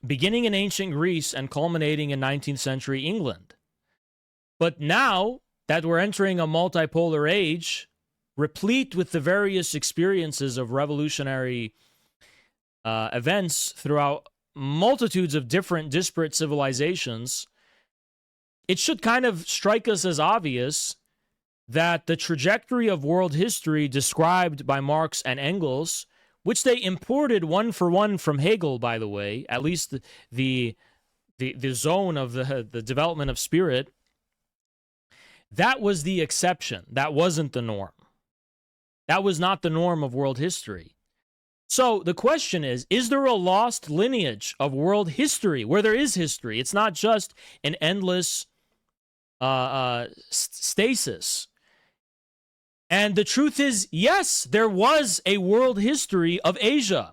beginning in ancient Greece and culminating in 19th century England. But now that we're entering a multipolar age, replete with the various experiences of revolutionary events throughout multitudes of different disparate civilizations, it should kind of strike us as obvious that the trajectory of world history described by Marx and Engels, which they imported one for one from Hegel, by the way, at least the zone of the development of spirit, that was the exception. That wasn't the norm. That was not the norm of world history. So the question is there a lost lineage of world history where there is history? It's not just an endless stasis. And the truth is, yes, there was a world history of Asia.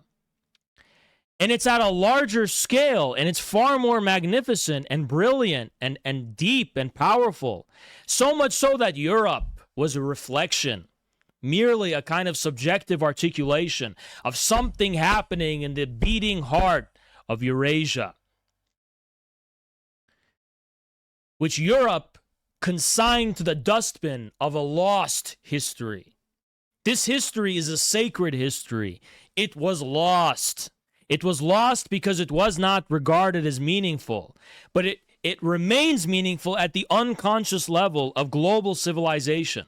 And it's at a larger scale, and it's far more magnificent and brilliant and deep and powerful. So much so that Europe was a reflection, merely a kind of subjective articulation of something happening in the beating heart of Eurasia, which Europe consigned to the dustbin of a lost history. This history is a sacred history. It was lost. It was lost because it was not regarded as meaningful, but it remains meaningful at the unconscious level of global civilization.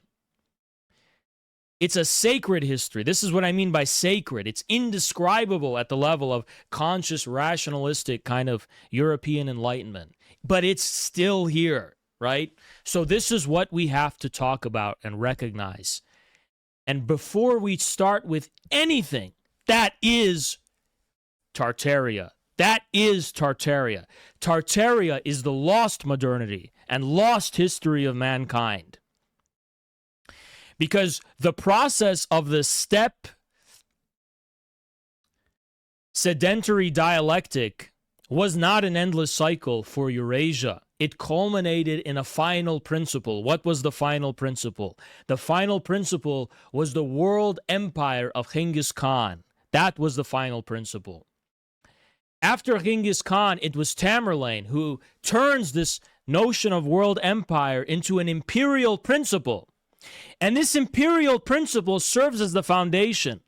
It's a sacred history. This is what I mean by sacred. It's indescribable at the level of conscious, rationalistic kind of European enlightenment. But it's still here, right? So this is what we have to talk about and recognize. And before we start with anything, that is Tartaria. That is Tartaria. Tartaria is the lost modernity and lost history of mankind. Because the process of the step sedentary dialectic was not an endless cycle for Eurasia. It culminated in a final principle. What was the final principle? The final principle was the world empire of Genghis Khan. That was the final principle. After Genghis Khan, it was Tamerlane who turns this notion of world empire into an imperial principle. And this imperial principle serves as the foundation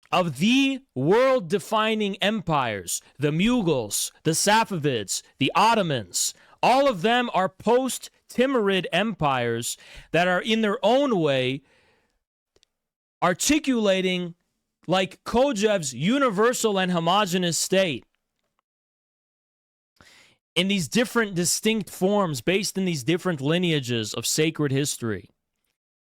of the world-defining empires, the Mughals, the Safavids, the Ottomans. All of them are post-Timurid empires that are in their own way articulating like Kojev's universal and homogeneous state in these different distinct forms based in these different lineages of sacred history.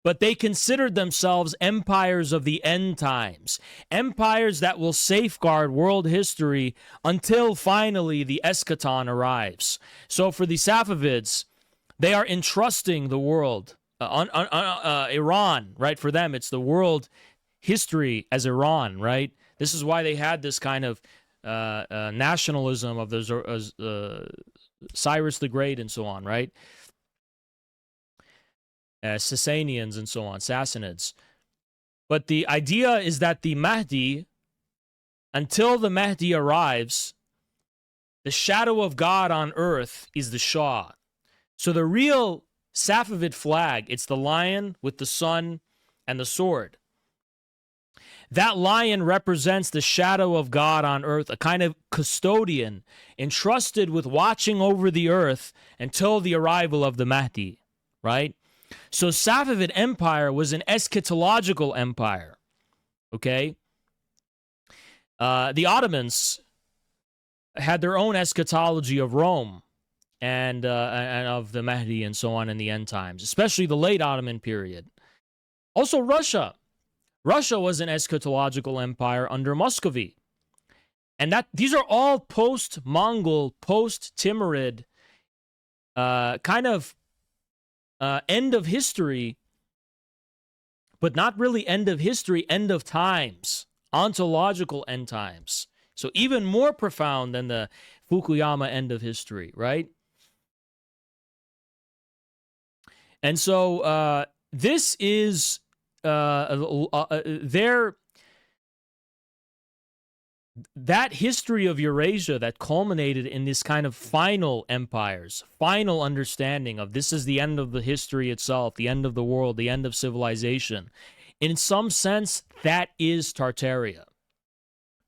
But they considered themselves empires of the end times, empires that will safeguard world history until finally the eschaton arrives. So for the Safavids, they are entrusting the world, Iran, right? For them, it's the world history as Iran, right? This is why they had this kind of nationalism of the Cyrus the Great and so on, right? Sasanians and so on, Sassanids. But the idea is that the Mahdi, until the Mahdi arrives, the shadow of God on earth is the Shah. So the real Safavid flag, it's the lion with the sun and the sword. That lion represents the shadow of God on earth, a kind of custodian entrusted with watching over the earth until the arrival of the Mahdi, right? So Safavid Empire was an eschatological empire, okay? The Ottomans had their own eschatology of Rome and of the Mahdi and so on in the end times, especially the late Ottoman period. Also Russia. Russia was an eschatological empire under Muscovy. And these are all post-Mongol, post-Timurid kind of end of history, but not really end of history, end of times, ontological end times. So even more profound than the Fukuyama end of history, right? And so this is that history of Eurasia that culminated in this kind of final empires, final understanding of this is the end of the history itself, the end of the world, the end of civilization. In some sense, that is Tartaria.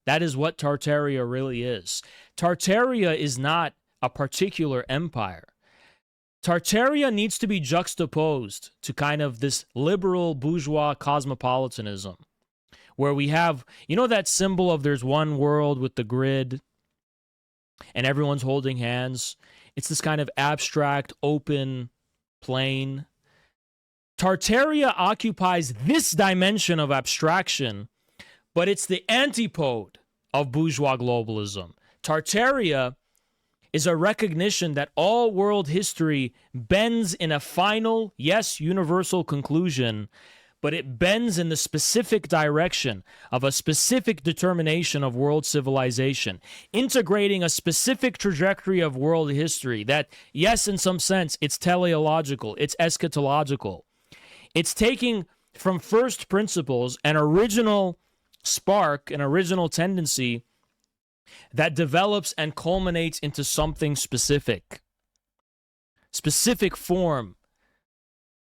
That is what Tartaria really is. Tartaria is not a particular empire. Tartaria needs to be juxtaposed to kind of this liberal bourgeois cosmopolitanism, where we have, you know, that symbol of there's one world with the grid and everyone's holding hands. It's this kind of abstract, open plane. Tartaria occupies this dimension of abstraction, but it's the antipode of bourgeois globalism. Tartaria is a recognition that all world history bends in a final, yes, universal conclusion, but it bends in the specific direction of a specific determination of world civilization, integrating a specific trajectory of world history that, yes, in some sense, it's teleological, it's eschatological. It's taking from first principles an original spark, an original tendency that develops and culminates into something specific form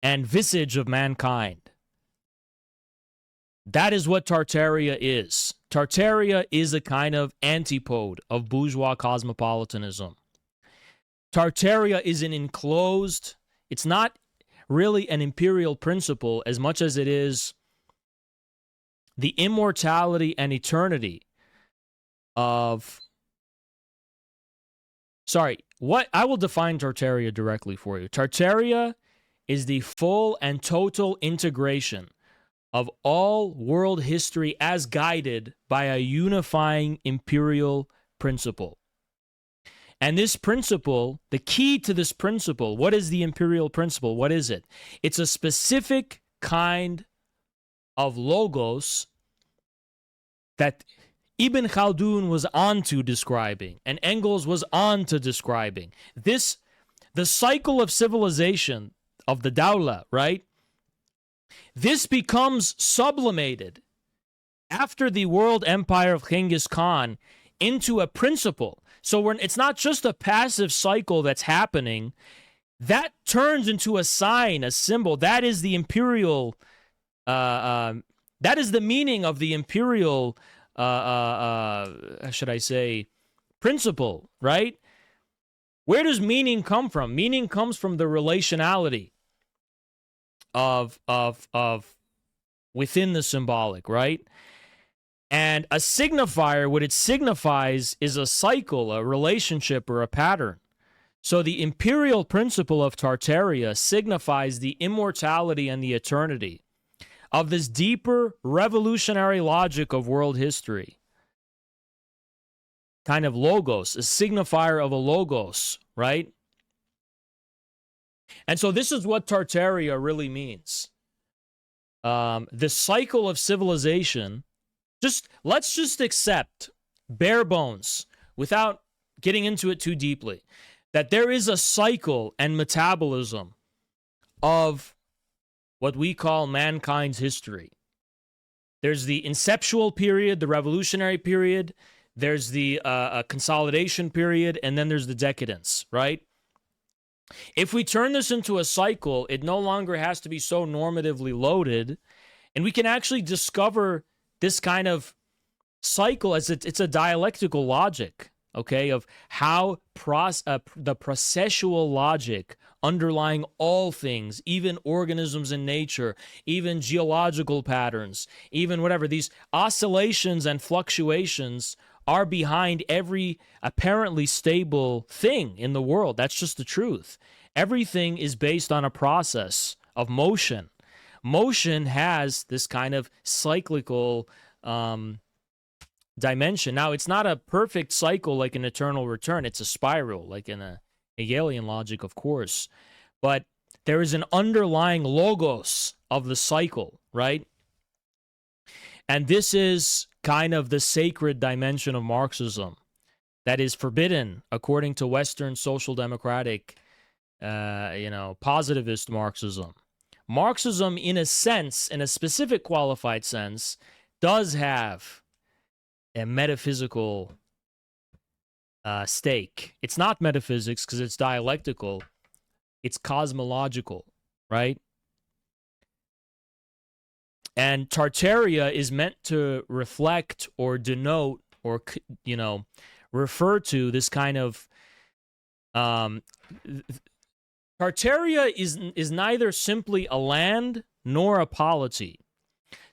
and visage of mankind. That is what Tartaria is. Tartaria is a kind of antipode of bourgeois cosmopolitanism. Tartaria is an enclosed, it's not really an imperial principle as much as it is the immortality and eternity of, what I will define Tartaria directly for you. Tartaria is the full and total integration of all world history as guided by a unifying imperial principle. And this principle, the key to this principle, what is the imperial principle? What is it? It's a specific kind of logos that Ibn Khaldun was onto describing, and Engels was onto describing. The cycle of civilization of the Dawla, right? This becomes sublimated after the world empire of Genghis Khan into a principle. So it's not just a passive cycle that's happening. That turns into a sign, a symbol. That is the imperial, that is the meaning of the imperial, should I say, principle, right? Where does meaning come from? Meaning comes from the relationality of within the symbolic, right? And a signifier, what it signifies is a cycle, a relationship, or a pattern. So the imperial principle of Tartaria signifies the immortality and the eternity of this deeper revolutionary logic of world history. Kind of logos, a signifier of a logos, right? And so this is what Tartaria really means. The cycle of civilization, let's just accept, bare bones, without getting into it too deeply, that there is a cycle and metabolism of what we call mankind's history. There's the inceptual period, the revolutionary period, there's the consolidation period, and then there's the decadence, right? If we turn this into a cycle, it no longer has to be so normatively loaded, and we can actually discover this kind of cycle as it's a dialectical logic, okay, of how the processual logic underlying all things, even organisms in nature, even geological patterns, even whatever, these oscillations and fluctuations are behind every apparently stable thing in the world. That's just the truth. Everything is based on a process of motion. Motion has this kind of cyclical dimension. Now, it's not a perfect cycle like an eternal return. It's a spiral, like in a Hegelian logic, of course. But there is an underlying logos of the cycle, right? And this is kind of the sacred dimension of Marxism that is forbidden according to Western social democratic, positivist Marxism. Marxism, in a sense, in a specific qualified sense, does have a metaphysical stake. It's not metaphysics because it's dialectical. It's cosmological, right? And Tartaria is meant to reflect or denote or, refer to this kind of... Tartaria is neither simply a land nor a polity.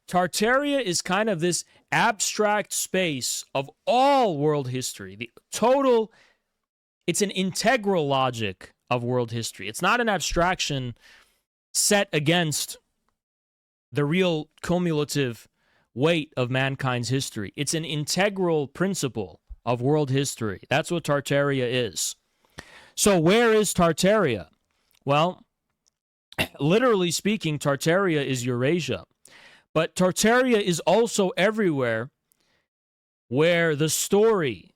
Tartaria is kind of this abstract space of all world history. It's an integral logic of world history. It's not an abstraction set against the real cumulative weight of mankind's history. It's an integral principle of world history. That's what Tartaria is. So where is Tartaria? Well, literally speaking, Tartaria is Eurasia. But Tartaria is also everywhere where the story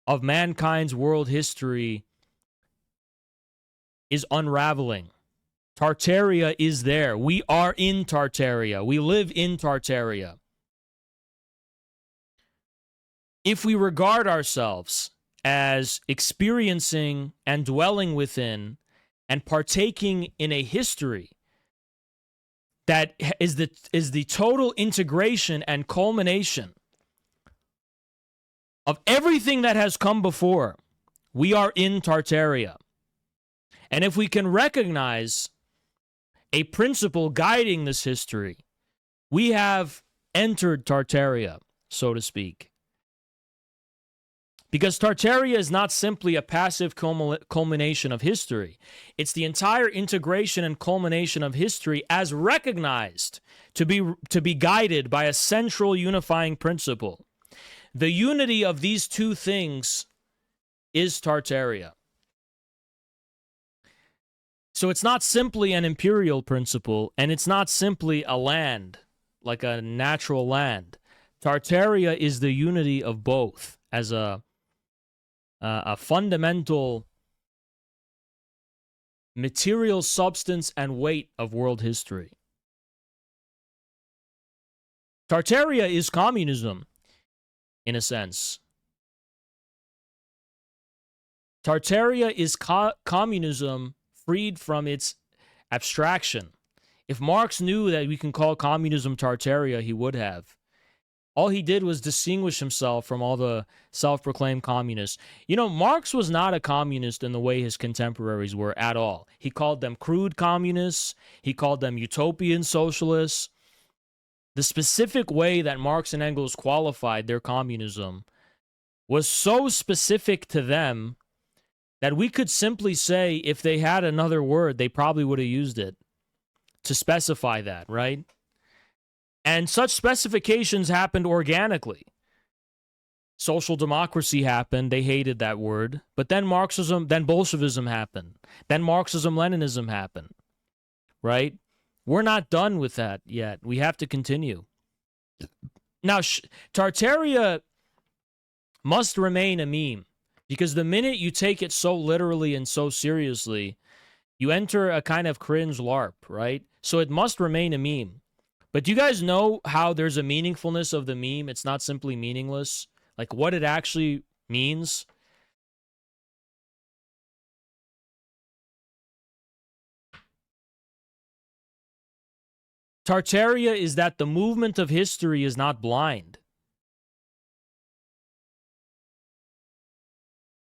of mankind's world history is unraveling. Tartaria is there. We are in Tartaria. We live in Tartaria. If we regard ourselves as experiencing and dwelling within and partaking in a history that is the total integration and culmination of everything that has come before, we are in Tartaria. And if we can recognize a principle guiding this history, we have entered Tartaria, so to speak. Because Tartaria is not simply a passive culmination of history. It's the entire integration and culmination of history as recognized to be guided by a central unifying principle. The unity of these two things is Tartaria. So it's not simply an imperial principle, and it's not simply a land, like a natural land. Tartaria is the unity of both as a fundamental material substance and weight of world history. Tartaria is communism, in a sense. Tartaria is communism freed from its abstraction. If Marx knew that we can call communism Tartaria, he would have. All he did was distinguish himself from all the self-proclaimed communists. You know, Marx was not a communist in the way his contemporaries were at all. He called them crude communists. He called them utopian socialists. The specific way that Marx and Engels qualified their communism was so specific to them that we could simply say, if they had another word, they probably would have used it to specify that, right? And such specifications happened organically. Social democracy happened. They hated that word. But then Marxism, then Bolshevism happened. Then Marxism-Leninism happened, right? We're not done with that yet. We have to continue. Now, Tartaria must remain a meme, because the minute you take it so literally and so seriously, you enter a kind of cringe LARP, right? So it must remain a meme. But do you guys know how there's a meaningfulness of the meme? It's not simply meaningless. Like what it actually means. Tartaria is that the movement of history is not blind.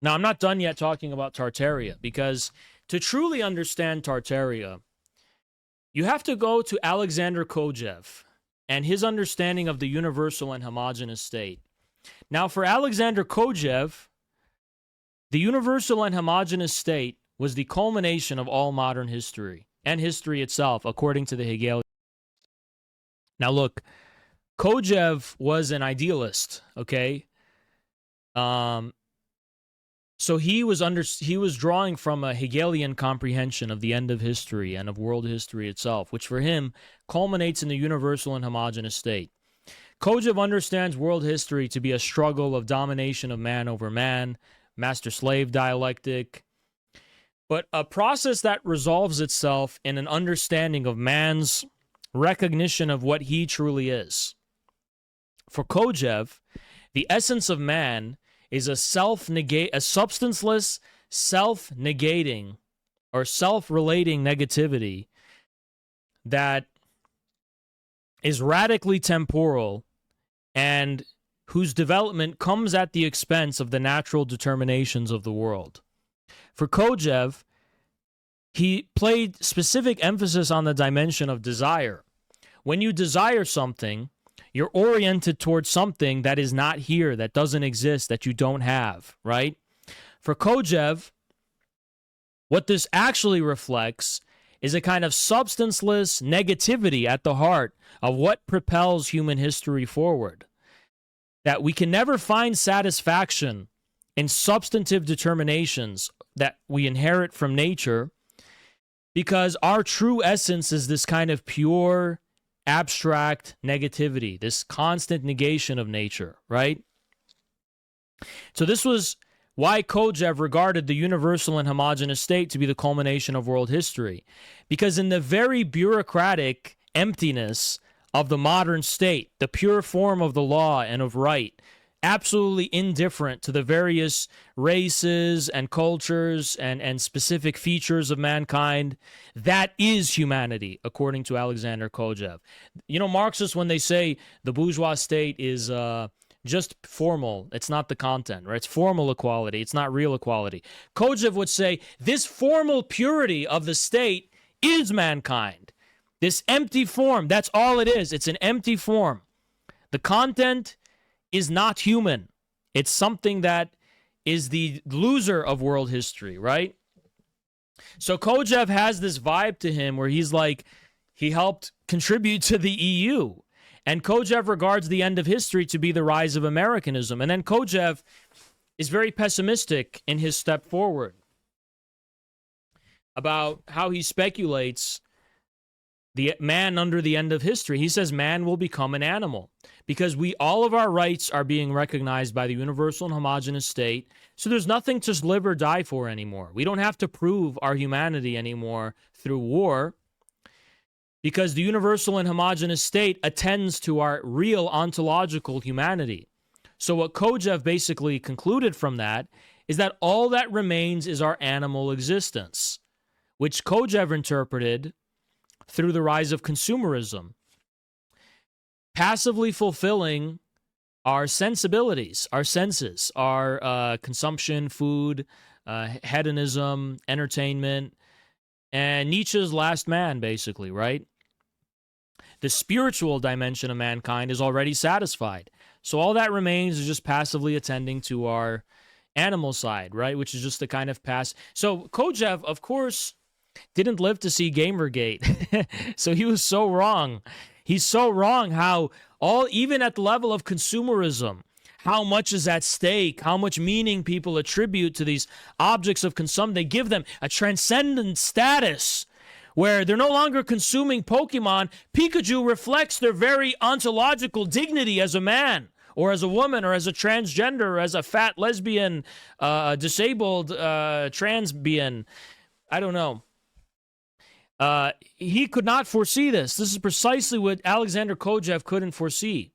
Now, I'm not done yet talking about Tartaria, because to truly understand Tartaria, you have to go to Alexander Kojev and his understanding of the universal and homogeneous state. Now, for Alexander Kojev, the universal and homogeneous state was the culmination of all modern history and history itself, according to the Hegelian. Now, look, Kojev was an idealist, okay? So he was drawing from a Hegelian comprehension of the end of history and of world history itself, which for him culminates in the universal and homogeneous state. Kojev understands world history to be a struggle of domination of man over man, master-slave dialectic, but a process that resolves itself in an understanding of man's recognition of what he truly is. For Kojev, the essence of man is a substanceless, self-negating, or self-relating negativity that is radically temporal and whose development comes at the expense of the natural determinations of the world. For Kojev, he played specific emphasis on the dimension of desire. When you desire something, you're oriented towards something that is not here, that doesn't exist, that you don't have, right? For Kojev, what this actually reflects is a kind of substanceless negativity at the heart of what propels human history forward. That we can never find satisfaction in substantive determinations that we inherit from nature, because our true essence is this kind of pure, abstract negativity, this constant negation of nature, right? So this was why Kojev regarded the universal and homogeneous state to be the culmination of world history. Because in the very bureaucratic emptiness of the modern state, the pure form of the law and of right, absolutely indifferent to the various races and cultures and specific features of mankind, that is humanity, according to Alexander Kojev. You know, Marxists, when they say the bourgeois state is just formal, it's not the content, right? It's formal equality, it's not real equality. Kojev would say this formal purity of the state is mankind. This empty form, that's all it is. It's an empty form. The content is not human. It's something that is the loser of world history, right? So Kojève has this vibe to him where he's like, he helped contribute to the EU. And Kojève regards the end of history to be the rise of Americanism. And then Kojève is very pessimistic in his step forward about how he speculates the man under the end of history. He says man will become an animal because all of our rights are being recognized by the universal and homogeneous state. So there's nothing to live or die for anymore. We don't have to prove our humanity anymore through war because the universal and homogeneous state attends to our real ontological humanity. So what Kojève basically concluded from that is that all that remains is our animal existence, which Kojève interpreted through the rise of consumerism, passively fulfilling our sensibilities, our senses, our consumption, food, hedonism, entertainment, and Nietzsche's last man, basically, right? The spiritual dimension of mankind is already satisfied. So all that remains is just passively attending to our animal side, right? Which is just the kind of pass. So Kojève, of course, didn't live to see Gamergate. So he was so wrong. He's so wrong how even at the level of consumerism, how much is at stake, how much meaning people attribute to these objects of consumption. They give them a transcendent status where they're no longer consuming Pokemon. Pikachu reflects their very ontological dignity as a man or as a woman or as a transgender or as a fat lesbian, disabled transbian. I don't know. He could not foresee this. This is precisely what Alexander Kojève couldn't foresee.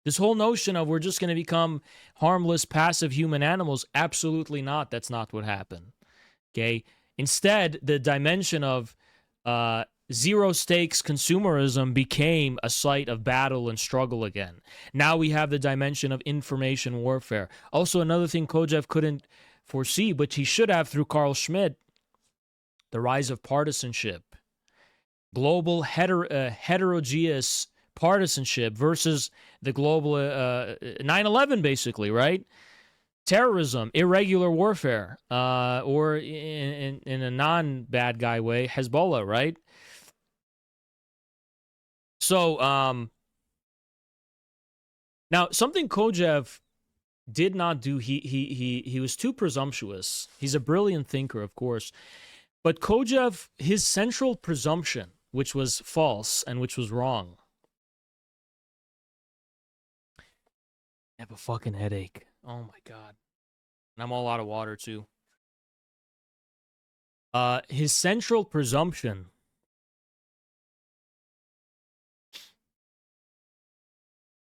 This whole notion of we're just going to become harmless, passive human animals. Absolutely not. That's not what happened. Okay. Instead, the dimension of zero stakes consumerism became a site of battle and struggle again. Now we have the dimension of information warfare. Also, another thing Kojève couldn't foresee, but he should have through Carl Schmitt, the rise of partisanship. Global heterogeneous partisanship versus the global 9/11, basically, right? Terrorism, irregular warfare, or in a non-bad guy way, Hezbollah, right? So, now something Kojève did not do. He was too presumptuous. He's a brilliant thinker, of course, but Kojève, his central presumption, which was false and which was wrong. I have a fucking headache. Oh my God. And I'm all out of water too. His central presumption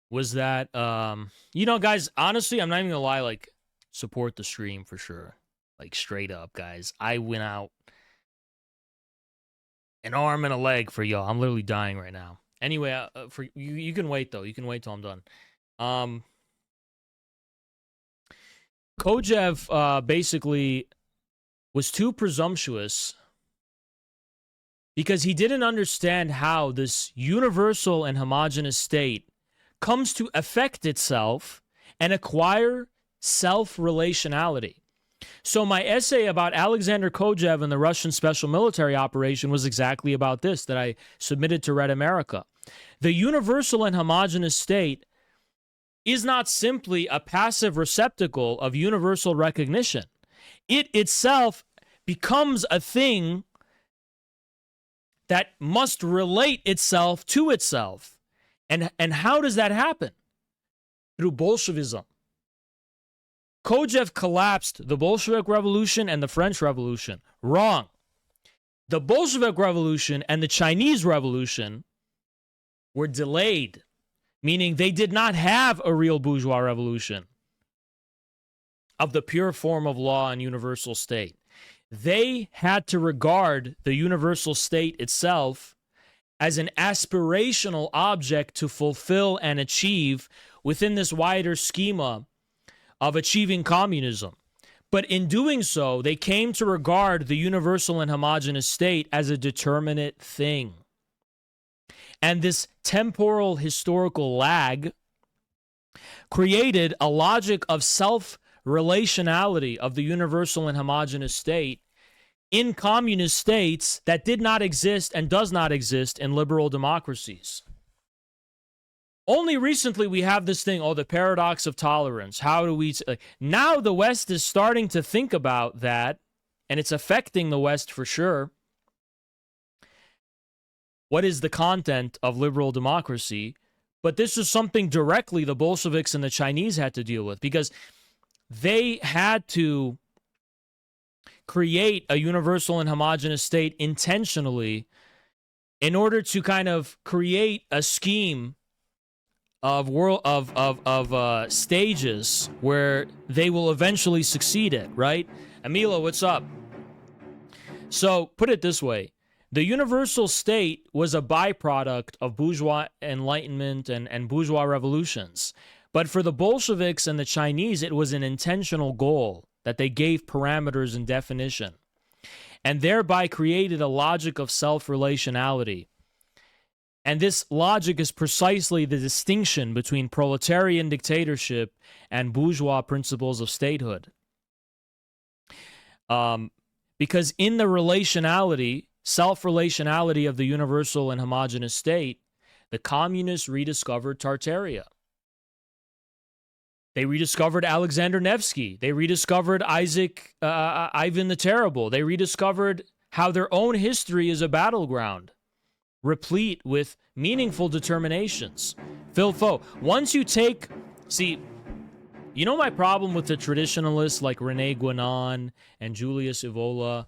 was that, guys, honestly, I'm not even gonna lie, like, support the stream for sure. Like, straight up, guys. I went out an arm and a leg for y'all. I'm literally dying right now. Anyway, for you can wait though. You can wait till I'm done. Kojève basically was too presumptuous because he didn't understand how this universal and homogeneous state comes to affect itself and acquire self-relationality. So my essay about Alexander Kojève and the Russian special military operation was exactly about this that I submitted to Red America. The universal and homogeneous state is not simply a passive receptacle of universal recognition. It itself becomes a thing that must relate itself to itself. And how does that happen? Through Bolshevism. Kojève collapsed the Bolshevik Revolution and the French Revolution. Wrong. The Bolshevik Revolution and the Chinese Revolution were delayed, meaning they did not have a real bourgeois revolution of the pure form of law and universal state. They had to regard the universal state itself as an aspirational object to fulfill and achieve within this wider schema of achieving communism. But in doing so, they came to regard the universal and homogeneous state as a determinate thing. And this temporal historical lag created a logic of relationality of the universal and homogeneous state in communist states that did not exist and does not exist in liberal democracies. Only recently we have this thing, the paradox of tolerance. How do we... now the West is starting to think about that, and it's affecting the West for sure. What is the content of liberal democracy? But this is something directly the Bolsheviks and the Chinese had to deal with, because they had to create a universal and homogeneous state intentionally in order to kind of create a scheme of stages where they will eventually succeed at, right? Amila, what's up? So, put it this way. The universal state was a byproduct of bourgeois enlightenment and bourgeois revolutions. But for the Bolsheviks and the Chinese, it was an intentional goal that they gave parameters and definition, and thereby created a logic of self-relationality. And this logic is precisely the distinction between proletarian dictatorship and bourgeois principles of statehood. Because in the relationality, self-relationality of the universal and homogeneous state, the communists rediscovered Tartaria. They rediscovered Alexander Nevsky. They rediscovered Ivan the Terrible. They rediscovered how their own history is a battleground, replete with meaningful determinations. Phil Foe, once you take... See, you know my problem with the traditionalists like René Guénon and Julius Evola?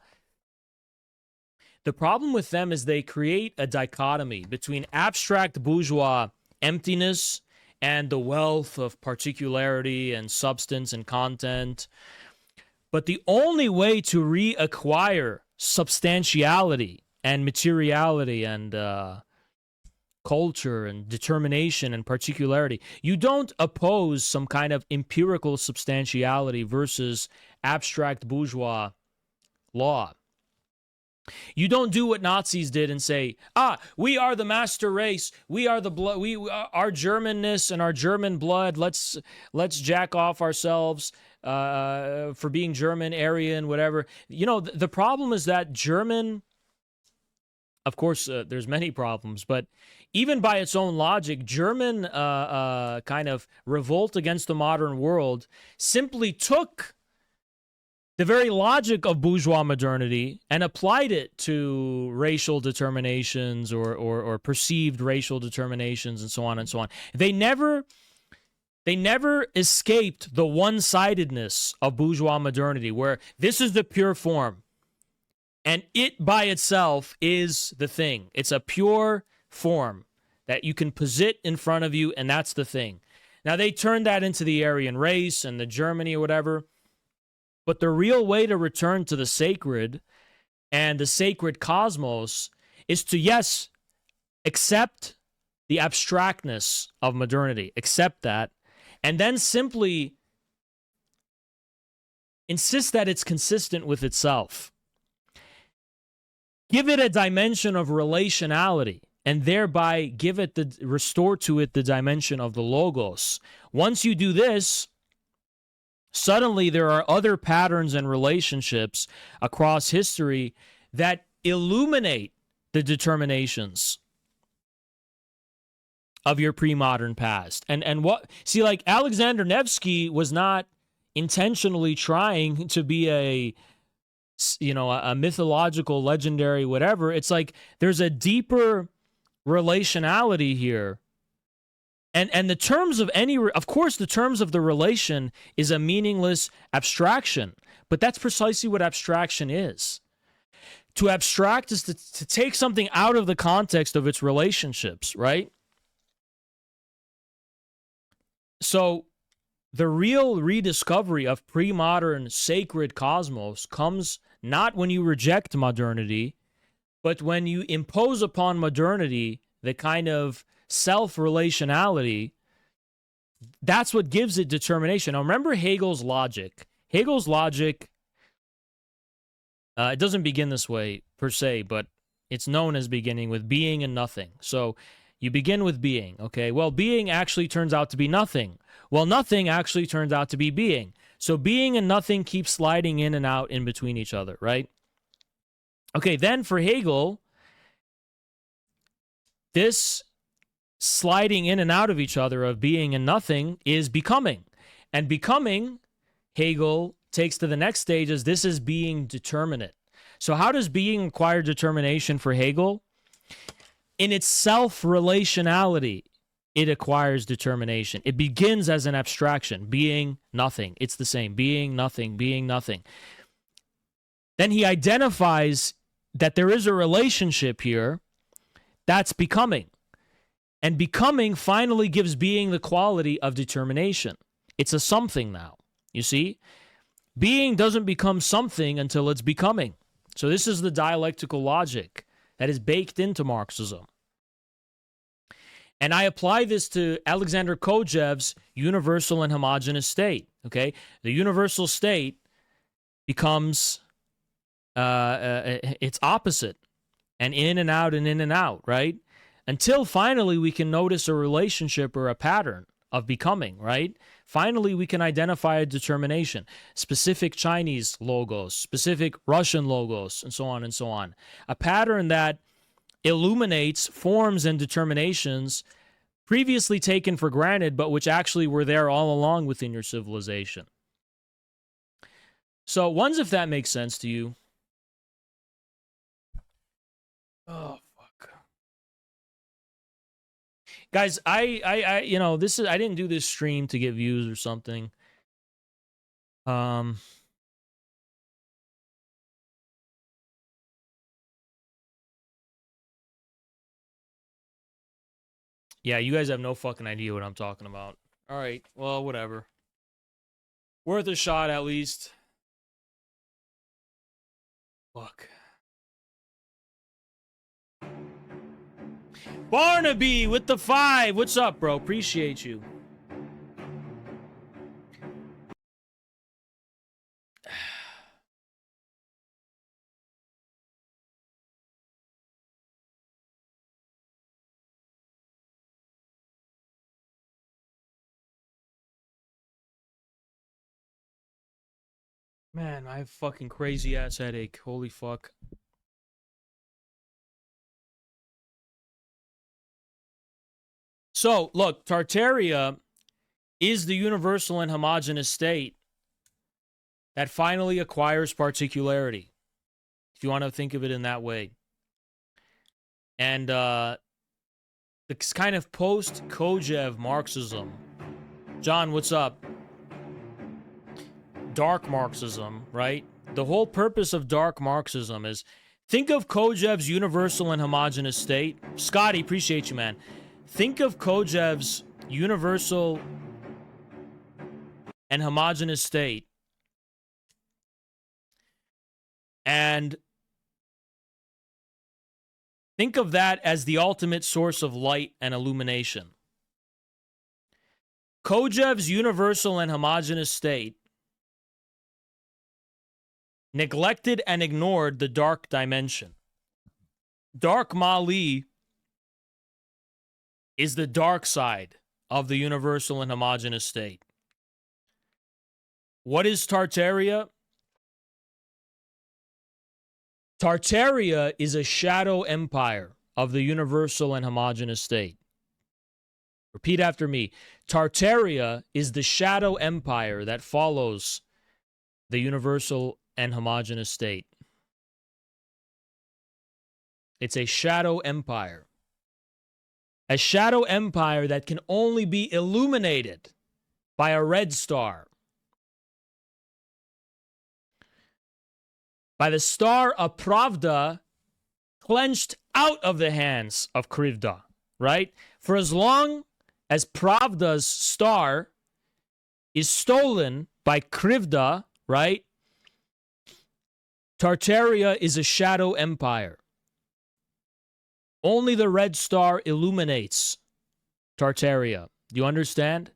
The problem with them is they create a dichotomy between abstract bourgeois emptiness and the wealth of particularity and substance and content. But the only way to reacquire substantiality and materiality and culture and determination and particularity, you don't oppose some kind of empirical substantiality versus abstract bourgeois law. You don't do what Nazis did and say, we are the master race. We are the blood. Our Germanness and our German blood. Let's jack off ourselves for being German, Aryan, whatever. You know, the problem is that German, of course, there's many problems, but even by its own logic, German kind of revolt against the modern world simply took the very logic of bourgeois modernity and applied it to racial determinations or perceived racial determinations and so on and so on. They never escaped the one-sidedness of bourgeois modernity, where this is the pure form and it by itself is the thing. It's a pure form that you can posit in front of you, and that's the thing. Now, they turned that into the Aryan race and the Germany or whatever. But the real way to return to the sacred and the sacred cosmos is to, yes, accept the abstractness of modernity, accept that, and then simply insist that it's consistent with itself. Give it a dimension of relationality, and thereby restore to it the dimension of the logos. Once you do this, suddenly there are other patterns and relationships across history that illuminate the determinations of your pre-modern past. And what, see, like Alexander Nevsky was not intentionally trying to be a mythological, legendary, whatever. It's like there's a deeper relationality here. And the terms of of course, the terms of the relation is a meaningless abstraction, but that's precisely what abstraction is. To abstract is to take something out of the context of its relationships, right? So the real rediscovery of pre-modern sacred cosmos comes not when you reject modernity, but when you impose upon modernity the kind of self-relationality. That's what gives it determination. Now, remember Hegel's logic. Hegel's logic, it doesn't begin this way per se, but it's known as beginning with being and nothing. So you begin with being, okay? Well, being actually turns out to be nothing. Well, nothing actually turns out to be being. So being and nothing keep sliding in and out in between each other, right? Okay, then for Hegel, this sliding in and out of each other of being and nothing is becoming. And becoming, Hegel takes to the next stage as this is being determinate. So how does being acquire determination for Hegel? In its self-relationality, it acquires determination. It begins as an abstraction, being nothing. It's the same, being nothing, being nothing. Then he identifies that there is a relationship here. That's becoming. And becoming finally gives being the quality of determination. It's a something now, you see? Being doesn't become something until it's becoming. So this is the dialectical logic that is baked into Marxism. And I apply this to Alexander Kojève's universal and homogeneous state, okay? The universal state becomes its opposite, and in and out, right? Until finally we can notice a relationship or a pattern of becoming, right? Finally, we can identify a determination, specific Chinese logos, specific Russian logos, and so on and so on. A pattern that illuminates forms and determinations previously taken for granted, but which actually were there all along within your civilization. So, ones if that makes sense to you. Oh, fuck. Guys, I you know, this is, I didn't do this stream to get views or something. Yeah, you guys have no fucking idea what I'm talking about. All right, well, whatever. Worth a shot at least. Fuck. Barnaby with the 5. What's up, bro? Appreciate you. Man, I have fucking crazy ass headache. Holy fuck. So, look, Tartaria is the universal and homogeneous state that finally acquires particularity, if you want to think of it in that way. And it's kind of post-Kojève Marxism. John, what's up? Dark Marxism, right? The whole purpose of dark Marxism is, think of Kojève's universal and homogeneous state. Scotty, appreciate you, man. Think of Kojève's universal and homogeneous state. And think of that as the ultimate source of light and illumination. Kojève's universal and homogeneous state neglected and ignored the dark dimension. Dark Mali is the dark side of the universal and homogeneous state. What is Tartaria? Tartaria is a shadow empire of the universal and homogeneous state. Repeat after me. Tartaria is the shadow empire that follows the universal and homogeneous state. It's a shadow empire. A shadow empire that can only be illuminated by a red star. By the star of Pravda clenched out of the hands of Krivda, right? For as long as Pravda's star is stolen by Krivda, right? Tartaria is a shadow empire. Only the red star illuminates Tartaria. Do you understand?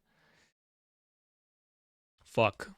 Fuck.